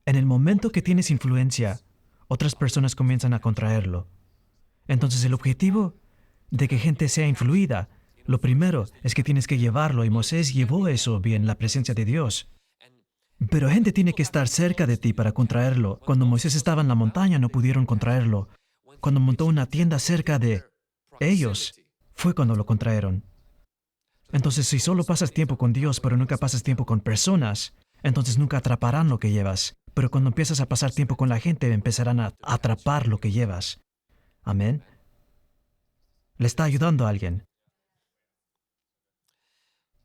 Speaker 1: en el momento que tienes influencia, otras personas comienzan a contraerlo. Entonces el objetivo de que gente sea influida, lo primero es que tienes que llevarlo y Moisés llevó eso bien, la presencia de Dios. Pero gente tiene que estar cerca de ti para contraerlo. Cuando Moisés estaba en la montaña no pudieron contraerlo. Cuando montó una tienda cerca de ellos, fue cuando lo contrajeron. Entonces, si solo pasas tiempo con Dios, pero nunca pasas tiempo con personas, entonces nunca atraparán lo que llevas. Pero cuando empiezas a pasar tiempo con la gente, empezarán a atrapar lo que llevas. Amén. Le está ayudando a alguien.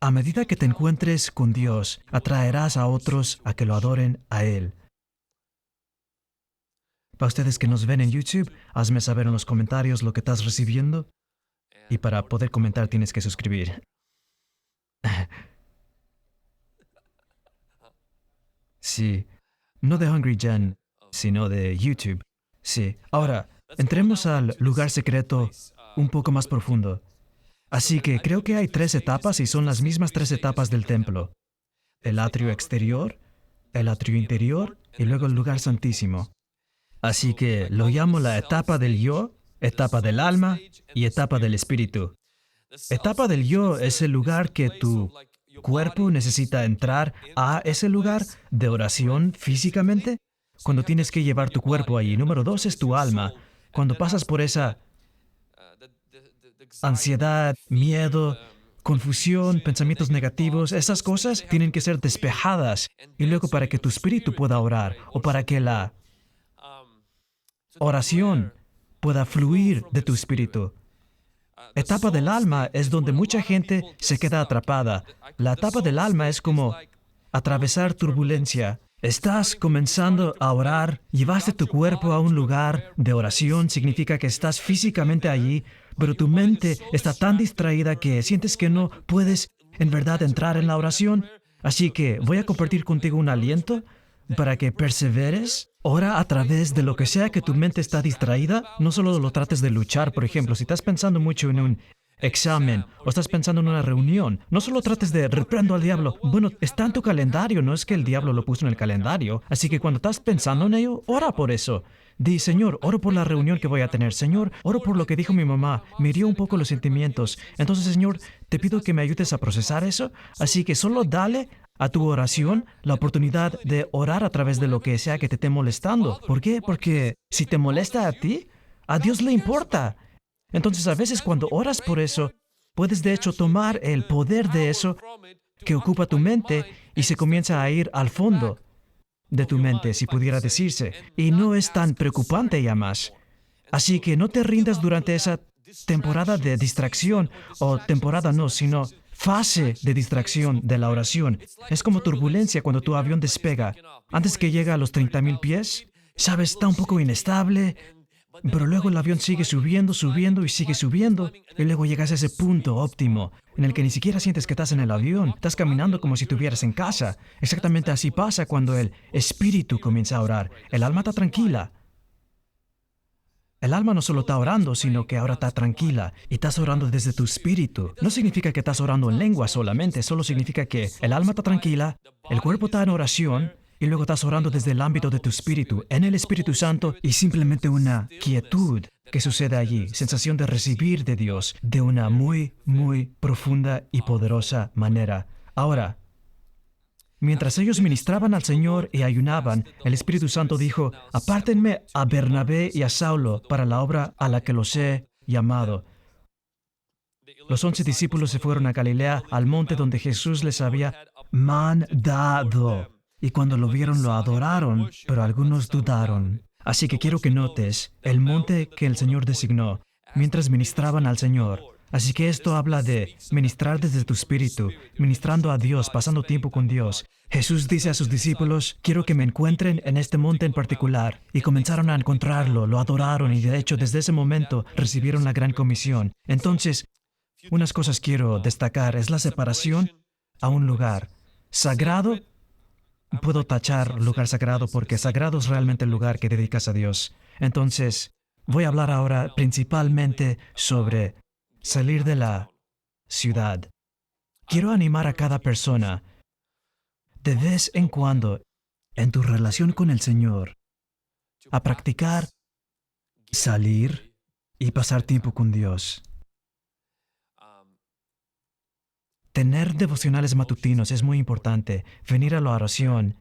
Speaker 1: A medida que te encuentres con Dios, atraerás a otros a que lo adoren a Él. Para ustedes que nos ven en YouTube, hazme saber en los comentarios lo que estás recibiendo. Y para poder comentar tienes que suscribir. Sí, no de Hungry Gen, sino de YouTube. Sí. Ahora, entremos al lugar secreto un poco más profundo. Así que creo que hay 3 etapas y son las mismas 3 etapas del templo. El atrio exterior, el atrio interior y luego el lugar santísimo. Así que lo llamo la etapa del yo, etapa del alma y etapa del espíritu. Etapa del yo es el lugar que tu cuerpo necesita entrar a ese lugar de oración físicamente, cuando tienes que llevar tu cuerpo allí. Número 2 es tu alma. Cuando pasas por esa ansiedad, miedo, confusión, pensamientos negativos, esas cosas tienen que ser despejadas. Y luego para que tu espíritu pueda orar o para que la oración pueda fluir de tu espíritu, etapa del alma es donde mucha gente se queda atrapada. La etapa del alma es como atravesar turbulencia. Estás comenzando a orar, llevaste tu cuerpo a un lugar de oración, significa que estás físicamente allí, pero tu mente está tan distraída que sientes que no puedes en verdad entrar en la oración. Así que voy a compartir contigo un aliento para que perseveres. Ora a través de lo que sea que tu mente está distraída. No solo lo trates de luchar, por ejemplo, si estás pensando mucho en un examen o estás pensando en una reunión, no solo trates de reprendo al diablo. Bueno, está en tu calendario, no es que el diablo lo puso en el calendario. Así que cuando estás pensando en ello, ora por eso. Di, Señor, oro por la reunión que voy a tener. Señor, oro por lo que dijo mi mamá. Me hirió un poco los sentimientos. Entonces, Señor, te pido que me ayudes a procesar eso. Así que solo dale a tu oración la oportunidad de orar a través de lo que sea que te esté molestando. ¿Por qué? Porque si te molesta a ti, a Dios le importa. Entonces, a veces cuando oras por eso, puedes de hecho tomar el poder de eso que ocupa tu mente y se comienza a ir al fondo de tu mente, si pudiera decirse, y no es tan preocupante ya más. Así que no te rindas durante esa temporada de distracción, o temporada no, sino fase de distracción de la oración. Es como turbulencia cuando tu avión despega. Antes que llegue a los 30,000 pies, sabes, está un poco inestable, pero luego el avión sigue subiendo, subiendo y sigue subiendo, y luego llegas a ese punto óptimo, en el que ni siquiera sientes que estás en el avión, estás caminando como si estuvieras en casa. Exactamente así pasa cuando el espíritu comienza a orar. El alma está tranquila. El alma no solo está orando, sino que ahora está tranquila y estás orando desde tu espíritu. No significa que estás orando en lengua solamente, solo significa que el alma está tranquila, el cuerpo está en oración, y luego estás orando desde el ámbito de tu espíritu, en el Espíritu Santo, y simplemente una quietud que sucede allí, sensación de recibir de Dios de una muy, muy profunda y poderosa manera. Ahora, mientras ellos ministraban al Señor y ayunaban, el Espíritu Santo dijo, apártenme a Bernabé y a Saulo para la obra a la que los he llamado. Los 11 discípulos se fueron a Galilea, al monte donde Jesús les había mandado. Y cuando lo vieron, lo adoraron, pero algunos dudaron. Así que quiero que notes el monte que el Señor designó mientras ministraban al Señor. Así que esto habla de ministrar desde tu espíritu, ministrando a Dios, pasando tiempo con Dios. Jesús dice a sus discípulos, quiero que me encuentren en este monte en particular. Y comenzaron a encontrarlo, lo adoraron y de hecho desde ese momento recibieron la gran comisión. Entonces, unas cosas quiero destacar, es la separación a un lugar sagrado. Puedo tachar lugar sagrado porque sagrado es realmente el lugar que dedicas a Dios. Entonces, voy a hablar ahora principalmente sobre salir de la ciudad. Quiero animar a cada persona, de vez en cuando, en tu relación con el Señor, a practicar salir y pasar tiempo con Dios. Tener devocionales matutinos es muy importante. Venir a la oración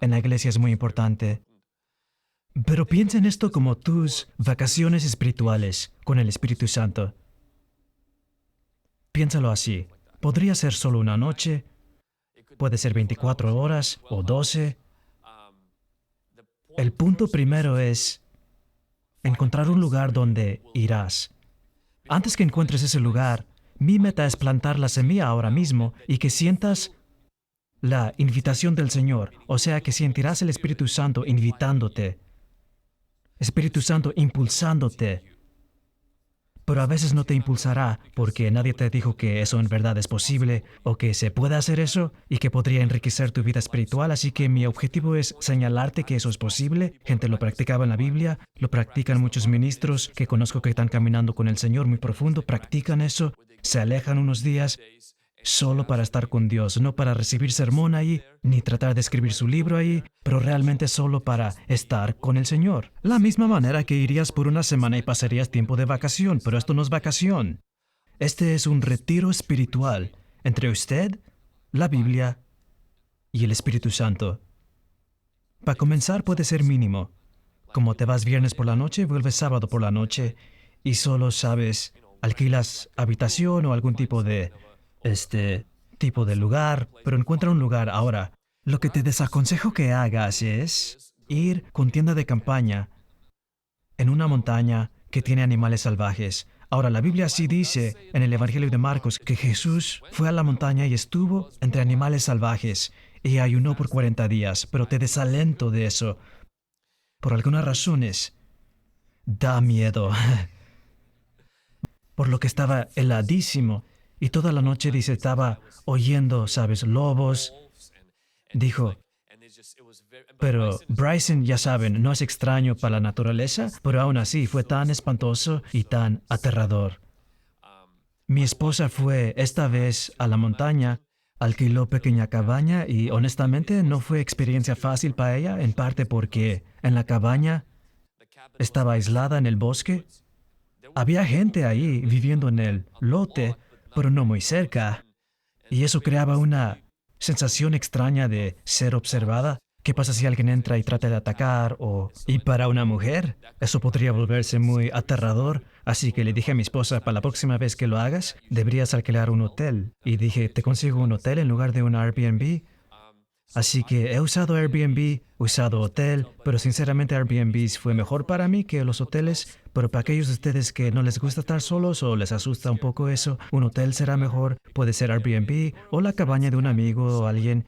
Speaker 1: en la iglesia es muy importante. Pero piensa en esto como tus vacaciones espirituales con el Espíritu Santo. Piénsalo así. Podría ser solo una noche, puede ser 24 horas o 12. El punto primero es encontrar un lugar donde irás. Antes que encuentres ese lugar, mi meta es plantar la semilla ahora mismo y que sientas la invitación del Señor, o sea que sentirás el Espíritu Santo invitándote, Espíritu Santo impulsándote. Pero a veces no te impulsará porque nadie te dijo que eso en verdad es posible o que se puede hacer eso y que podría enriquecer tu vida espiritual. Así que mi objetivo es señalarte que eso es posible. Gente lo practicaba en la Biblia, lo practican muchos ministros que conozco que están caminando con el Señor muy profundo, practican eso, se alejan unos días solo para estar con Dios, no para recibir sermón ahí, ni tratar de escribir su libro ahí, pero realmente solo para estar con el Señor. La misma manera que irías por una semana y pasarías tiempo de vacación, pero esto no es vacación. Este es un retiro espiritual entre usted, la Biblia y el Espíritu Santo. Para comenzar puede ser mínimo. Como te vas viernes por la noche, vuelves sábado por la noche y solo sabes, alquilas habitación o algún tipo de lugar, pero encuentra un lugar. Ahora, lo que te desaconsejo que hagas es ir con tienda de campaña en una montaña que tiene animales salvajes. Ahora, la Biblia sí dice en el Evangelio de Marcos que Jesús fue a la montaña y estuvo entre animales salvajes y ayunó por 40 días, pero te desalento de eso. Por algunas razones, da miedo. Por lo que estaba heladísimo y toda la noche dice estaba oyendo, sabes, lobos. Dijo, pero Bryson, ya saben, no es extraño para la naturaleza, pero aún así fue tan espantoso y tan aterrador. Mi esposa fue esta vez a la montaña, alquiló pequeña cabaña y honestamente no fue experiencia fácil para ella, en parte porque en la cabaña estaba aislada en el bosque. Había gente ahí viviendo en el lote, pero no muy cerca. Y eso creaba una sensación extraña de ser observada. ¿Qué pasa si alguien entra y trata de atacar? Y para una mujer, eso podría volverse muy aterrador. Así que le dije a mi esposa, para la próxima vez que lo hagas, deberías alquilar un hotel. Y dije, te consigo un hotel en lugar de un Airbnb. Así que he usado Airbnb, he usado hotel, pero sinceramente Airbnb fue mejor para mí que los hoteles. Pero para aquellos de ustedes que no les gusta estar solos o les asusta un poco eso, un hotel será mejor, puede ser Airbnb o la cabaña de un amigo o alguien.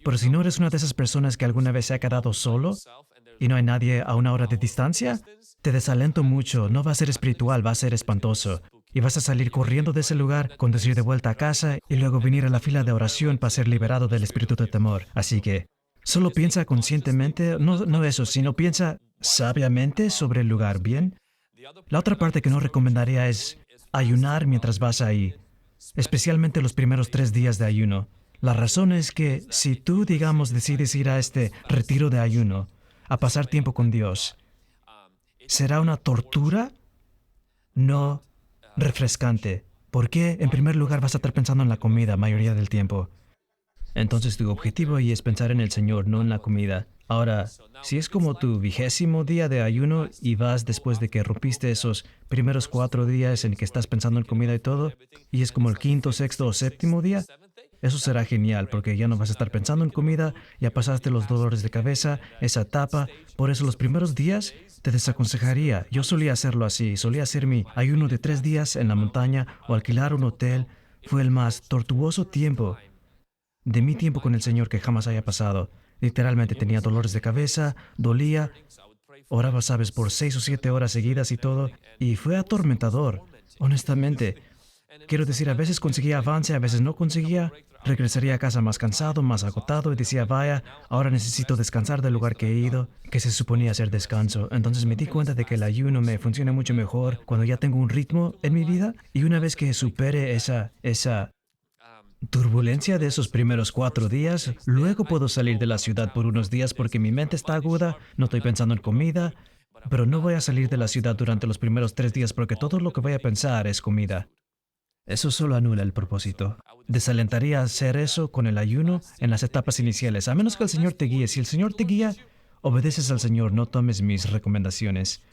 Speaker 1: Pero si no eres una de esas personas que alguna vez se ha quedado solo y no hay nadie a una hora de distancia, te desalento mucho, no va a ser espiritual, va a ser espantoso. Y vas a salir corriendo de ese lugar, conducir de vuelta a casa y luego venir a la fila de oración para ser liberado del espíritu de temor. Así que solo piensa conscientemente, no eso, sino piensa sabiamente sobre el lugar, ¿bien? La otra parte que no recomendaría es ayunar mientras vas ahí, especialmente los primeros 3 días de ayuno. La razón es que si tú, digamos, decides ir a este retiro de ayuno, a pasar tiempo con Dios, será una tortura no refrescante. ¿Por qué? En primer lugar vas a estar pensando en la comida mayoría del tiempo. Entonces tu objetivo ahí es pensar en el Señor, no en la comida. Ahora, si es como tu 20º día de ayuno y vas después de que rompiste esos primeros 4 días en que estás pensando en comida y todo, y es como el quinto, sexto o séptimo día, eso será genial porque ya no vas a estar pensando en comida, ya pasaste los dolores de cabeza, esa etapa. Por eso los primeros días te desaconsejaría. Yo solía hacerlo así, solía hacer mi ayuno de 3 días en la montaña o alquilar un hotel. Fue el más tortuoso tiempo de mi tiempo con el Señor que jamás haya pasado. Literalmente tenía dolores de cabeza, dolía, oraba, sabes, por 6 o 7 horas seguidas y todo, y fue atormentador, honestamente. Quiero decir, a veces conseguía avance, a veces no conseguía. Regresaría a casa más cansado, más agotado y decía, vaya, ahora necesito descansar del lugar que he ido, que se suponía ser descanso. Entonces me di cuenta de que el ayuno me funciona mucho mejor cuando ya tengo un ritmo en mi vida y una vez que supere esa turbulencia de esos primeros 4 días, luego puedo salir de la ciudad por unos días porque mi mente está aguda, no estoy pensando en comida, pero no voy a salir de la ciudad durante los primeros 3 días porque todo lo que voy a pensar es comida. Eso solo anula el propósito. Desalentaría hacer eso con el ayuno en las etapas iniciales, a menos que el Señor te guíe. Si el Señor te guía, obedeces al Señor, no tomes mis recomendaciones.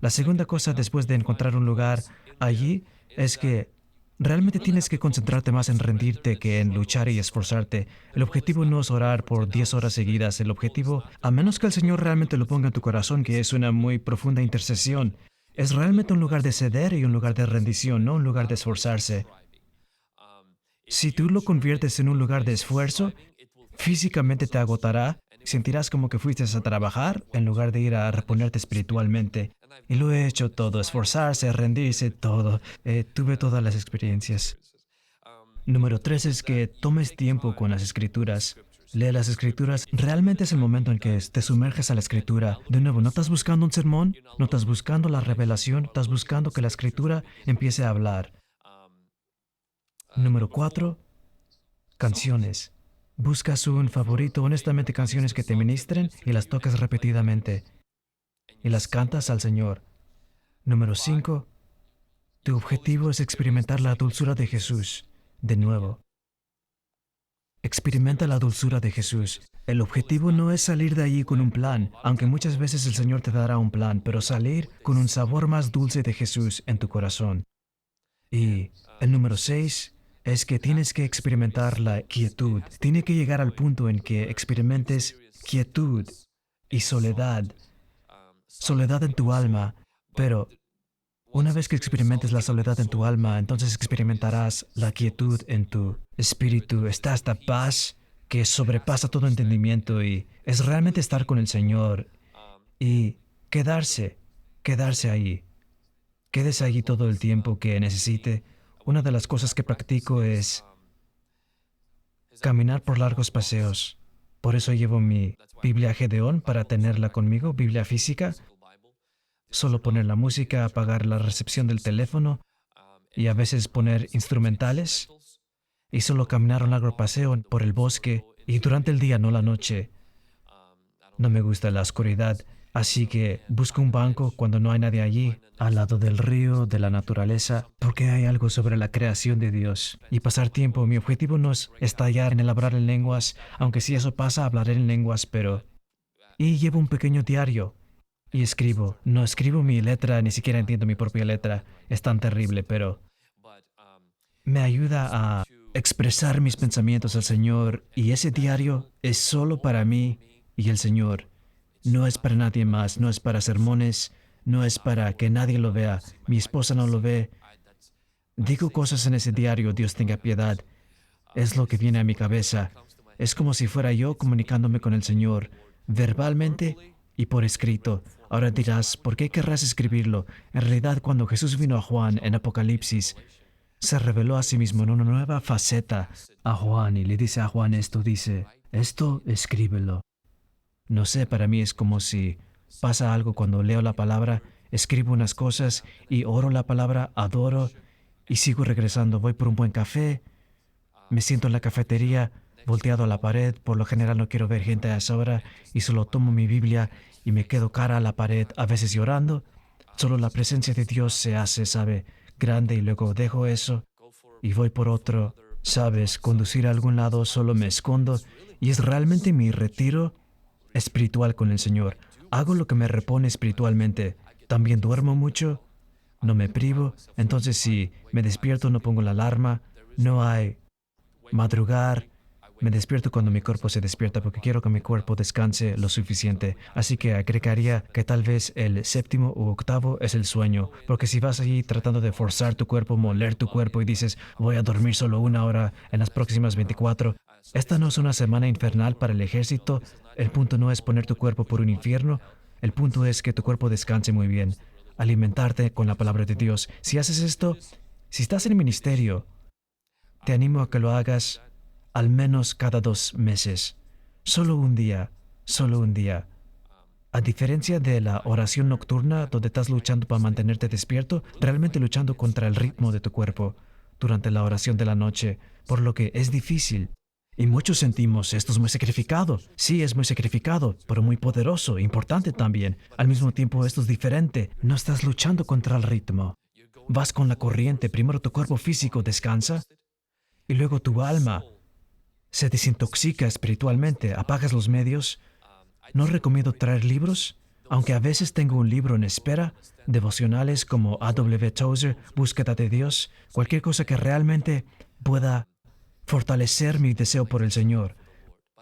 Speaker 1: La segunda cosa después de encontrar un lugar allí es que realmente tienes que concentrarte más en rendirte que en luchar y esforzarte. El objetivo no es orar por 10 horas seguidas. El objetivo, a menos que el Señor realmente lo ponga en tu corazón, que es una muy profunda intercesión, es realmente un lugar de ceder y un lugar de rendición, no un lugar de esforzarse. Si tú lo conviertes en un lugar de esfuerzo, físicamente te agotará, sentirás como que fuiste a trabajar en lugar de ir a reponerte espiritualmente. Y lo he hecho todo, esforzarse, rendirse, todo. Tuve todas las experiencias. Número 3 es que tomes tiempo con las escrituras. Lee las escrituras. Realmente es el momento en que te sumerges a la escritura. De nuevo, no estás buscando un sermón, no estás buscando la revelación, estás buscando que la escritura empiece a hablar. Número 4, canciones. Buscas un favorito, honestamente canciones que te ministren y las tocas repetidamente y las cantas al Señor. Número 5, tu objetivo es experimentar la dulzura de Jesús. De nuevo, experimenta la dulzura de Jesús. El objetivo no es salir de allí con un plan, aunque muchas veces el Señor te dará un plan, pero salir con un sabor más dulce de Jesús en tu corazón. Y el número 6 es que tienes que experimentar la quietud. Tiene que llegar al punto en que experimentes quietud y soledad. Soledad en tu alma, pero Una vez que experimentes la soledad en tu alma, entonces experimentarás la quietud en tu espíritu. Está esta paz que sobrepasa todo entendimiento y es realmente estar con el Señor y quedarse, quedarse ahí. Quédese allí todo el tiempo que necesite. Una de las cosas que practico es caminar por largos paseos. Por eso llevo mi Biblia Gedeón para tenerla conmigo, Biblia física. Solo poner la música, apagar la recepción del teléfono y a veces poner instrumentales y solo caminar un largo paseo por el bosque y durante el día, no la noche. No me gusta la oscuridad, así que busco un banco cuando no hay nadie allí, al lado del río, de la naturaleza, porque hay algo sobre la creación de Dios. Y pasar tiempo, mi objetivo no es estallar en el hablar en lenguas, aunque si eso pasa, hablaré en lenguas, pero... Y llevo un pequeño diario y escribo. No escribo mi letra, ni siquiera entiendo mi propia letra. Es tan terrible, pero me ayuda a expresar mis pensamientos al Señor y ese diario es solo para mí y el Señor. No es para nadie más, no es para sermones, no es para que nadie lo vea. Mi esposa no lo ve. Digo cosas en ese diario, Dios tenga piedad. Es lo que viene a mi cabeza. Es como si fuera yo comunicándome con el Señor, verbalmente y por escrito. Ahora dirás, ¿por qué querrás escribirlo? En realidad, cuando Jesús vino a Juan en Apocalipsis, se reveló a sí mismo en una nueva faceta a Juan y le dice a Juan esto, dice, esto escríbelo. No sé, para mí es como si pasa algo cuando leo la palabra, escribo unas cosas y oro la palabra, adoro y sigo regresando. Voy por un buen café, me siento en la cafetería, volteado a la pared, por lo general no quiero ver gente a esa hora y solo tomo mi Biblia y me quedo cara a la pared, a veces llorando. Solo la presencia de Dios se hace, sabe, grande y luego dejo eso y voy por otro. Sabes, conducir a algún lado solo me escondo y es realmente mi retiro espiritual con el Señor. Hago lo que me repone espiritualmente. También duermo mucho, no me privo. Entonces si me despierto no pongo la alarma, no hay madrugar. Me despierto cuando mi cuerpo se despierta porque quiero que mi cuerpo descanse lo suficiente. Así que agregaría que tal vez el séptimo u octavo es el sueño. Porque si vas allí tratando de forzar tu cuerpo, moler tu cuerpo y dices, voy a dormir solo 1 hora en las próximas 24, esta no es una semana infernal para el ejército. El punto no es poner tu cuerpo por un infierno. El punto es que tu cuerpo descanse muy bien. Alimentarte con la palabra de Dios. Si haces esto, si estás en el ministerio, te animo a que lo hagas al menos cada 2 meses. Solo un día, solo un día. A diferencia de la oración nocturna, donde estás luchando para mantenerte despierto, realmente luchando contra el ritmo de tu cuerpo durante la oración de la noche, por lo que es difícil. Y muchos sentimos, esto es muy sacrificado. Sí, es muy sacrificado, pero muy poderoso, importante también. Al mismo tiempo, esto es diferente. No estás luchando contra el ritmo. Vas con la corriente. Primero tu cuerpo físico descansa y luego tu alma se desintoxica espiritualmente, apagas los medios. No recomiendo traer libros, aunque a veces tengo un libro en espera, devocionales como A.W. Tozer, Búsqueda de Dios, cualquier cosa que realmente pueda fortalecer mi deseo por el Señor.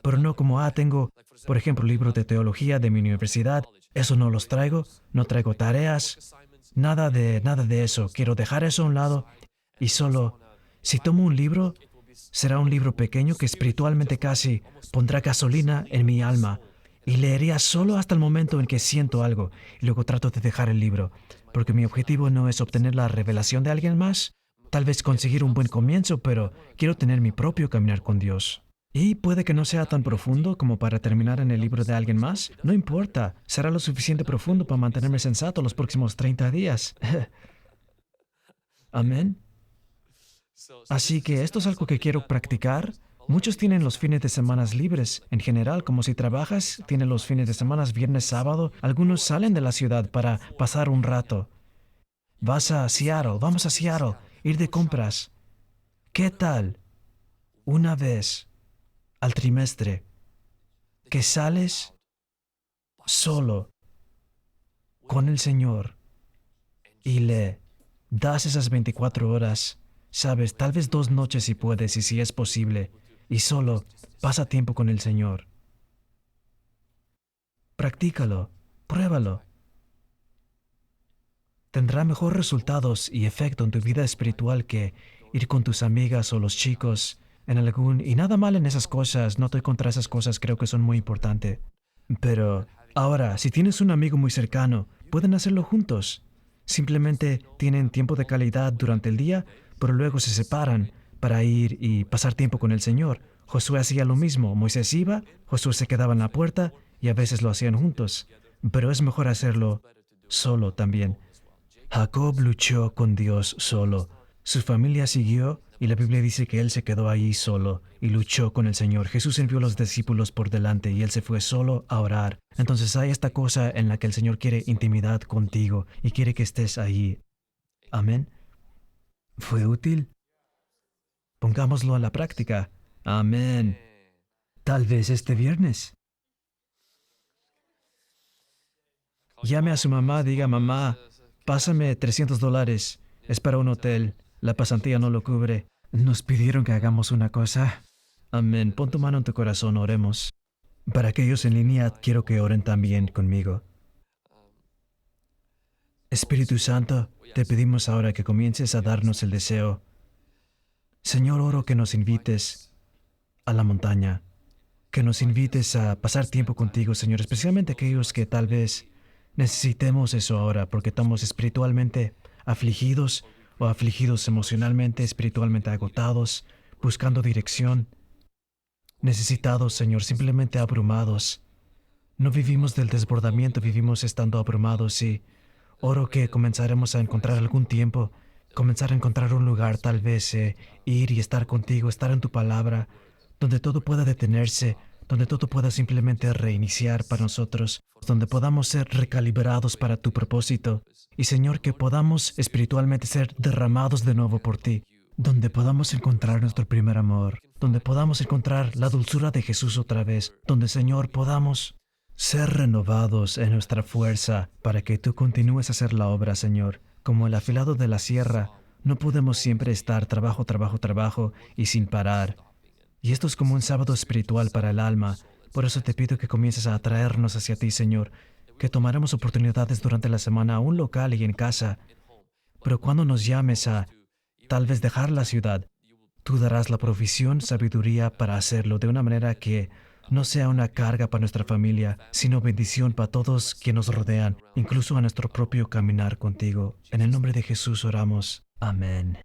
Speaker 1: Pero no como, tengo, por ejemplo, libros de teología de mi universidad, eso no los traigo, no traigo tareas, nada de eso. Quiero dejar eso a un lado y solo, si tomo un libro, será un libro pequeño que espiritualmente casi pondrá gasolina en mi alma y leería solo hasta el momento en que siento algo y luego trato de dejar el libro, porque mi objetivo no es obtener la revelación de alguien más, tal vez conseguir un buen comienzo, pero quiero tener mi propio caminar con Dios. Y puede que no sea tan profundo como para terminar en el libro de alguien más. No importa, será lo suficiente profundo para mantenerme sensato los próximos 30 días. Amén. Así que esto es algo que quiero practicar. Muchos tienen los fines de semana libres. En general, como si trabajas, tienen los fines de semana, viernes, sábado. Algunos salen de la ciudad para pasar un rato. Vas a Seattle, vamos a Seattle, ir de compras. ¿Qué tal? Una vez al trimestre, que sales solo con el Señor y le das esas 24 horas, sabes, tal vez 2 noches si puedes y si es posible, y solo pasa tiempo con el Señor. Practícalo, pruébalo. tendrá mejores resultados y efecto en tu vida espiritual que ir con tus amigas o los chicos en algún... Y nada mal en esas cosas, no estoy contra esas cosas, creo que son muy importantes. Pero ahora, si tienes un amigo muy cercano, pueden hacerlo juntos. Simplemente tienen tiempo de calidad durante el día, pero luego se separan para ir y pasar tiempo con el Señor. Josué hacía lo mismo. Moisés iba, Josué se quedaba en la puerta y a veces lo hacían juntos. Pero es mejor hacerlo solo también. Jacob luchó con Dios solo. Su familia siguió y la Biblia dice que él se quedó allí solo y luchó con el Señor. Jesús envió a los discípulos por delante y él se fue solo a orar. Entonces hay esta cosa en la que el Señor quiere intimidad contigo y quiere que estés allí. Amén. ¿Fue útil? Pongámoslo a la práctica. Amén. Tal vez este viernes. Llame a su mamá, diga, mamá, pásame $300. Es para un hotel. La pasantía no lo cubre. Nos pidieron que hagamos una cosa. Amén. Pon tu mano en tu corazón, oremos. Para aquellos en línea, quiero que oren también conmigo. Espíritu Santo, te pedimos ahora que comiences a darnos el deseo. Señor, oro que nos invites a la montaña, que nos invites a pasar tiempo contigo, Señor, especialmente aquellos que tal vez necesitemos eso ahora porque estamos espiritualmente afligidos o afligidos emocionalmente, espiritualmente agotados, buscando dirección, necesitados, Señor, simplemente abrumados. No vivimos del desbordamiento, vivimos estando abrumados y oro que comenzaremos a encontrar algún tiempo, comenzar a encontrar un lugar, tal vez ir y estar contigo, estar en tu palabra, donde todo pueda detenerse, donde todo pueda simplemente reiniciar para nosotros, donde podamos ser recalibrados para tu propósito. Y Señor, que podamos espiritualmente ser derramados de nuevo por ti, donde podamos encontrar nuestro primer amor, donde podamos encontrar la dulzura de Jesús otra vez, donde Señor podamos ser renovados en nuestra fuerza para que tú continúes a hacer la obra, Señor. Como el afilado de la sierra, no podemos siempre estar trabajo, trabajo, trabajo y sin parar. Y esto es como un sábado espiritual para el alma. Por eso te pido que comiences a atraernos hacia ti, Señor, que tomaremos oportunidades durante la semana, aún local y en casa. Pero cuando nos llames a tal vez dejar la ciudad, tú darás la provisión, sabiduría para hacerlo de una manera que no sea una carga para nuestra familia, sino bendición para todos que nos rodean, incluso a nuestro propio caminar contigo. En el nombre de Jesús oramos. Amén.